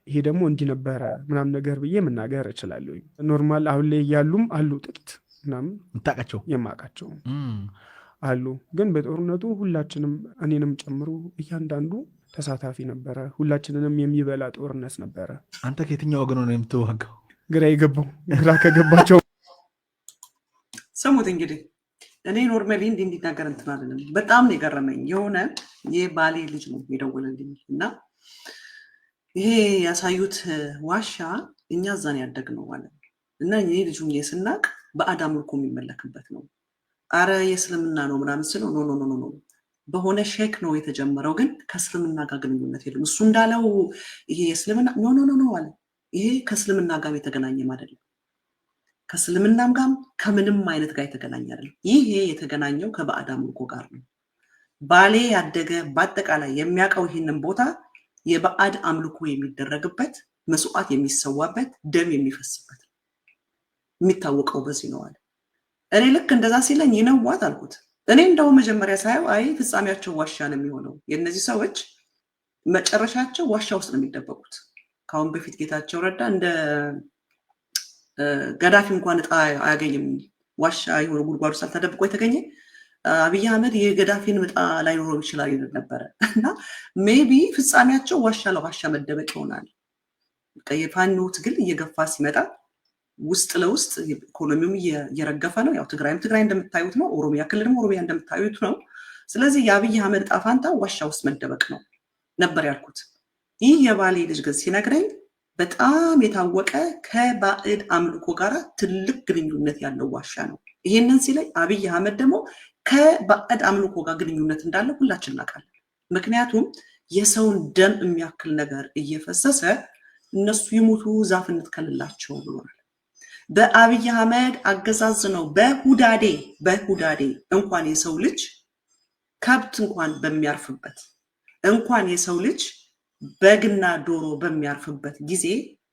ይሄ ደግሞ እንዲህ ነበረ ምናምን ነገር ብዬ መናገር እችላለሁኝ። ኖርማል አሁን ላይ ያሉም አሉ ጥቂት ምናምን የምታውቃቸው የማውቃቸው አሉ። ግን በጦርነቱ ሁላችንም እኔንም ጨምሮ እያንዳንዱ ተሳታፊ ነበረ። ሁላችንንም የሚበላ ጦርነት ነበረ። አንተ ከየትኛው ወገን ነው የምትዋጋው? ግራ ከገባቸው ስሙት እንግዲህ እኔ ኖርማሊ እንዲናገር እንትን አለንም። በጣም ነው የገረመኝ። የሆነ የባሌ ልጅ ነው የደወለልኝ እና ይሄ ያሳዩት ዋሻ እኛ እዛን ያደግነው ማለት ነው እና እኔ ልጁን ስናቅ በአዳም ልኮ የሚመለክበት ነው። አረ የእስልምና ነው ምናምን ስለው ኖ በሆነ ሼክ ነው የተጀመረው፣ ግን ከእስልምና ጋር ግንኙነት የለም። እሱ እንዳለው ይሄ የእስልምና ኖ አለ። ይሄ ከእስልምና ጋር የተገናኘም አይደለም፣ ከእስልምናም ጋር ከምንም አይነት ጋር የተገናኘ አይደለም። ይሄ የተገናኘው ከበአዳም ልኮ ጋር ነው። ባሌ ያደገ በአጠቃላይ የሚያውቀው ይህንን ቦታ የባዕድ አምልኮ የሚደረግበት መስዋዕት የሚሰዋበት ደም የሚፈስበት የሚታወቀው በዚህ ነው አለ። እኔ ልክ እንደዛ ሲለኝ ይነዋት አልኩት። እኔ እንደው መጀመሪያ ሳየው አይ ፍጻሜያቸው ዋሻ ነው የሚሆነው፣ የእነዚህ ሰዎች መጨረሻቸው ዋሻ ውስጥ ነው የሚደበቁት። ከአሁን በፊት ጌታቸው ረዳ እንደ ገዳፊ እንኳን እጣ አያገኝም፣ ዋሻ የሆነ ጉድጓድ ውስጥ ተደብቆ የተገኘ አብይ አህመድ የገዳፊን እጣ ላይኖረው ይችላል ይል ነበረ። እና ሜቢ ፍጻሜያቸው ዋሻ ለዋሻ መደበቅ ይሆናል። የፋኖ ትግል እየገፋ ሲመጣ ውስጥ ለውስጥ ኢኮኖሚውም እየረገፈ ነው። ያው ትግራይም ትግራይ እንደምታዩት ነው፣ ኦሮሚያ ክልልም ኦሮሚያ እንደምታዩት ነው። ስለዚህ የአብይ አህመድ ዕጣ ፈንታ ዋሻ ውስጥ መደበቅ ነው ነበር ያልኩት። ይህ የባሌ ልጅ ግን ሲነግረኝ በጣም የታወቀ ከባዕድ አምልኮ ጋር ትልቅ ግንኙነት ያለው ዋሻ ነው። ይሄንን ሲለኝ አብይ አህመድ ደግሞ ከባዕድ አምልኮ ጋር ግንኙነት እንዳለው ሁላችን እናውቃለን። ምክንያቱም የሰውን ደም የሚያክል ነገር እየፈሰሰ እነሱ ይሞቱ ዛፍ እንትከልላቸው ብሎናል። በአብይ አህመድ አገዛዝ ነው በሁዳዴ እንኳን የሰው ልጅ ከብት እንኳን በሚያርፍበት እንኳን የሰው ልጅ በግና ዶሮ በሚያርፍበት ጊዜ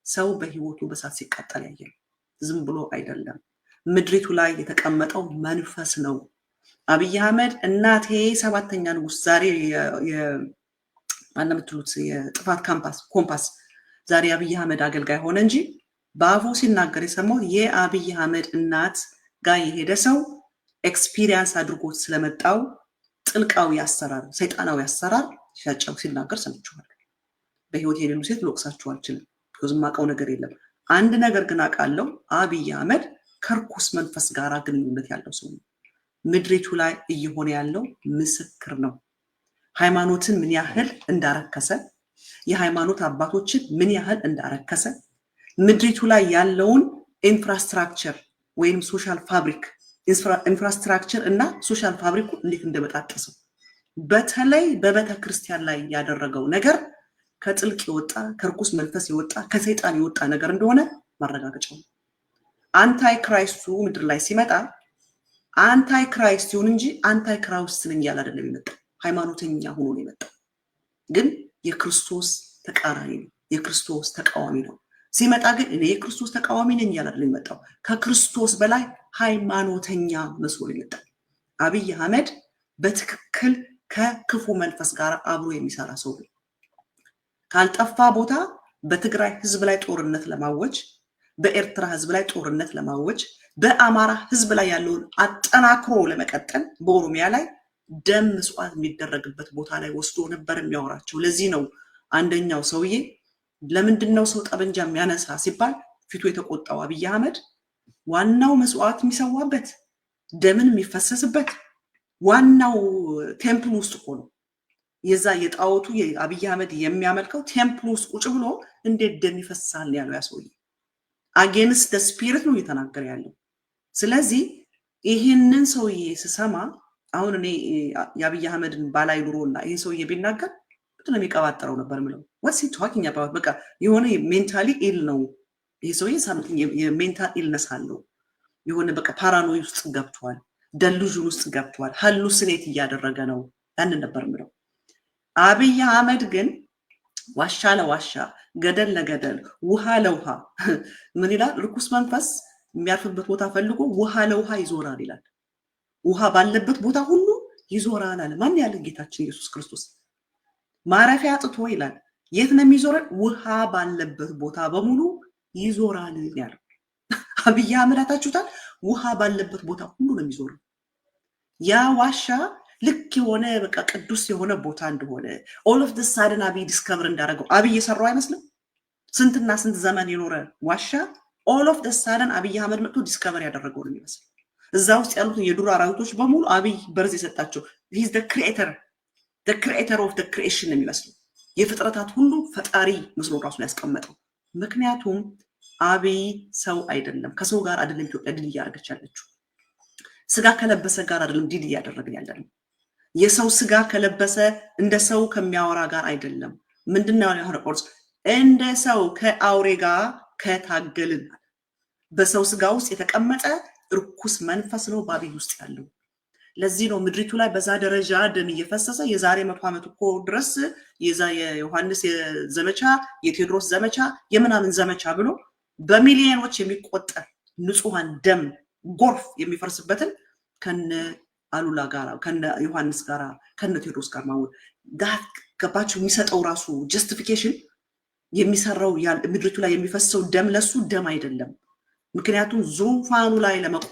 ሰው በህይወቱ በሳት ሲቃጠል ያየን ዝም ብሎ አይደለም። ምድሪቱ ላይ የተቀመጠው መንፈስ ነው። አብይ አህመድ እናቴ ሰባተኛ ንጉስ ዛሬ የማንምትሉት የጥፋት ኮምፓስ ዛሬ አብይ አህመድ አገልጋይ ሆነ እንጂ በአፉ ሲናገር የሰማው የአብይ አህመድ እናት ጋር የሄደ ሰው ኤክስፒሪየንስ አድርጎት ስለመጣው ጥልቃዊ አሰራር ሰይጣናዊ አሰራር ሲያጨው ሲናገር ሰምቻለሁ። በህይወት የሌሉ ሴት ልወቅሳችሁ አልችልም፣ ብዙም አውቀው ነገር የለም። አንድ ነገር ግን አውቃለሁ፣ አብይ አህመድ ከርኩስ መንፈስ ጋር ግንኙነት ያለው ሰው ነው። ምድሪቱ ላይ እየሆነ ያለው ምስክር ነው። ሃይማኖትን ምን ያህል እንዳረከሰ፣ የሃይማኖት አባቶችን ምን ያህል እንዳረከሰ፣ ምድሪቱ ላይ ያለውን ኢንፍራስትራክቸር ወይም ሶሻል ፋብሪክ ኢንፍራስትራክቸር እና ሶሻል ፋብሪኩ እንዴት እንደመጣጠሰው በተለይ በቤተ ክርስቲያን ላይ ያደረገው ነገር ከጥልቅ የወጣ ከርኩስ መንፈስ የወጣ ከሰይጣን የወጣ ነገር እንደሆነ ማረጋገጫው ነው። አንታይ ክራይስቱ ምድር ላይ ሲመጣ አንታይ ክራይስት ይሁን እንጂ አንታይ ክራይስት ነኝ ያለ አይደለም የመጣው፣ ሃይማኖተኛ ሆኖ ነው የመጣው። ግን የክርስቶስ ተቃራኒ ነው፣ የክርስቶስ ተቃዋሚ ነው። ሲመጣ ግን እኔ የክርስቶስ ተቃዋሚ ነኝ ያለ አይደለም የመጣው፣ ከክርስቶስ በላይ ሃይማኖተኛ መስሎ የመጣው። አብይ አህመድ በትክክል ከክፉ መንፈስ ጋር አብሮ የሚሰራ ሰው ነው። ካልጠፋ ቦታ በትግራይ ህዝብ ላይ ጦርነት ለማወጅ፣ በኤርትራ ህዝብ ላይ ጦርነት ለማወጅ፣ በአማራ ህዝብ ላይ ያለውን አጠናክሮ ለመቀጠል በኦሮሚያ ላይ ደም መስዋዕት የሚደረግበት ቦታ ላይ ወስዶ ነበር የሚያወራቸው። ለዚህ ነው አንደኛው ሰውዬ ለምንድነው ሰው ጠበንጃ የሚያነሳ ሲባል ፊቱ የተቆጣው አብይ አህመድ ዋናው መስዋዕት የሚሰዋበት ደምን የሚፈሰስበት ዋናው ቴምፕል ውስጥ ሆኖ የዛ የጣዖቱ የአብይ አህመድ የሚያመልከው ቴምፕል ውስጥ ቁጭ ብሎ እንዴት ደም ይፈሳል ያለው ያ ሰውዬ አጌንስት ዘ ስፒሪት ነው እየተናገረ ያለው። ስለዚህ ይሄንን ሰውዬ ስሰማ አሁን እኔ የአብይ አህመድን ባላይ ኑሮና ይሄ ሰውዬ ቢናገር በጣም የሚቀባጠረው ነበር ምለው what's he talking about በቃ የሆነ ሜንታሊ ኢል ነው ይሄ ሰውዬ something የሜንታል ኢልነስ አለው። የሆነ በቃ ፓራኖይ ውስጥ ገብቷል፣ ደሉዥን ውስጥ ገብቷል፣ ሃሉሲኔት እያደረገ ነው። ያንን ነበር ምለው። አብይ አህመድ ግን ዋሻ ለዋሻ ገደል ለገደል ውሃ ለውሃ ምን ይላል? ርኩስ መንፈስ የሚያርፍበት ቦታ ፈልጎ ውሃ ለውሃ ይዞራል ይላል። ውሃ ባለበት ቦታ ሁሉ ይዞራል አለ። ማን ያለ? ጌታችን ኢየሱስ ክርስቶስ። ማረፊያ አጥቶ ይላል። የት ነው የሚዞረው? ውሃ ባለበት ቦታ በሙሉ ይዞራል ያለው አብይ አህመድ። አታችሁታል? ውሃ ባለበት ቦታ ሁሉ ነው የሚዞረው። ያ ዋሻ ልክ የሆነ በቃ ቅዱስ የሆነ ቦታ እንደሆነ ኦል ኦፍ ዘ ሳደን አብይ ዲስከቨር እንዳደረገው አብይ የሰራው አይመስልም? ስንትና ስንት ዘመን የኖረ ዋሻ ኦል ኦፍ ዘ ሳደን አብይ አህመድ መጥቶ ዲስከቨር ያደረገው ነው የሚመስል። እዛ ውስጥ ያሉት የዱር አራዊቶች በሙሉ አብይ በርዝ የሰጣቸው ሂዝ ዘ ክሪኤተር ኦፍ ዘ ክሪኤሽን ነው የሚመስለው። የፍጥረታት ሁሉ ፈጣሪ መስሎ ራሱን ያስቀመጠው። ምክንያቱም አብይ ሰው አይደለም፣ ከሰው ጋር አይደለም ኢትዮጵያ ድል እያደረገች ያለችው። ስጋ ከለበሰ ጋር አይደለም ድል እያደረግን ያለነው። የሰው ስጋ ከለበሰ እንደ ሰው ከሚያወራ ጋር አይደለም። ምንድነው ያለው ጳውሎስ? እንደ ሰው ከአውሬ ጋር ከታገልን። በሰው ስጋ ውስጥ የተቀመጠ ርኩስ መንፈስ ነው በአብይ ውስጥ ያለው። ለዚህ ነው ምድሪቱ ላይ በዛ ደረጃ ደም እየፈሰሰ የዛሬ 100 ዓመት እኮ ድረስ የዛ የዮሐንስ ዘመቻ የቴዎድሮስ ዘመቻ የምናምን ዘመቻ ብሎ በሚሊዮኖች የሚቆጠር ንጹሃን ደም ጎርፍ የሚፈርስበትን ከነ አሉላ ጋራ ከነ ዮሐንስ ጋራ ከነ ቴዎድሮስ ጋር ማወቅ ጋር ገባችሁ የሚሰጠው ራሱ ጀስቲፊኬሽን የሚሰራው ምድሪቱ ላይ የሚፈሰው ደም ለሱ ደም አይደለም ምክንያቱም ዙፋኑ ላይ ለመቆ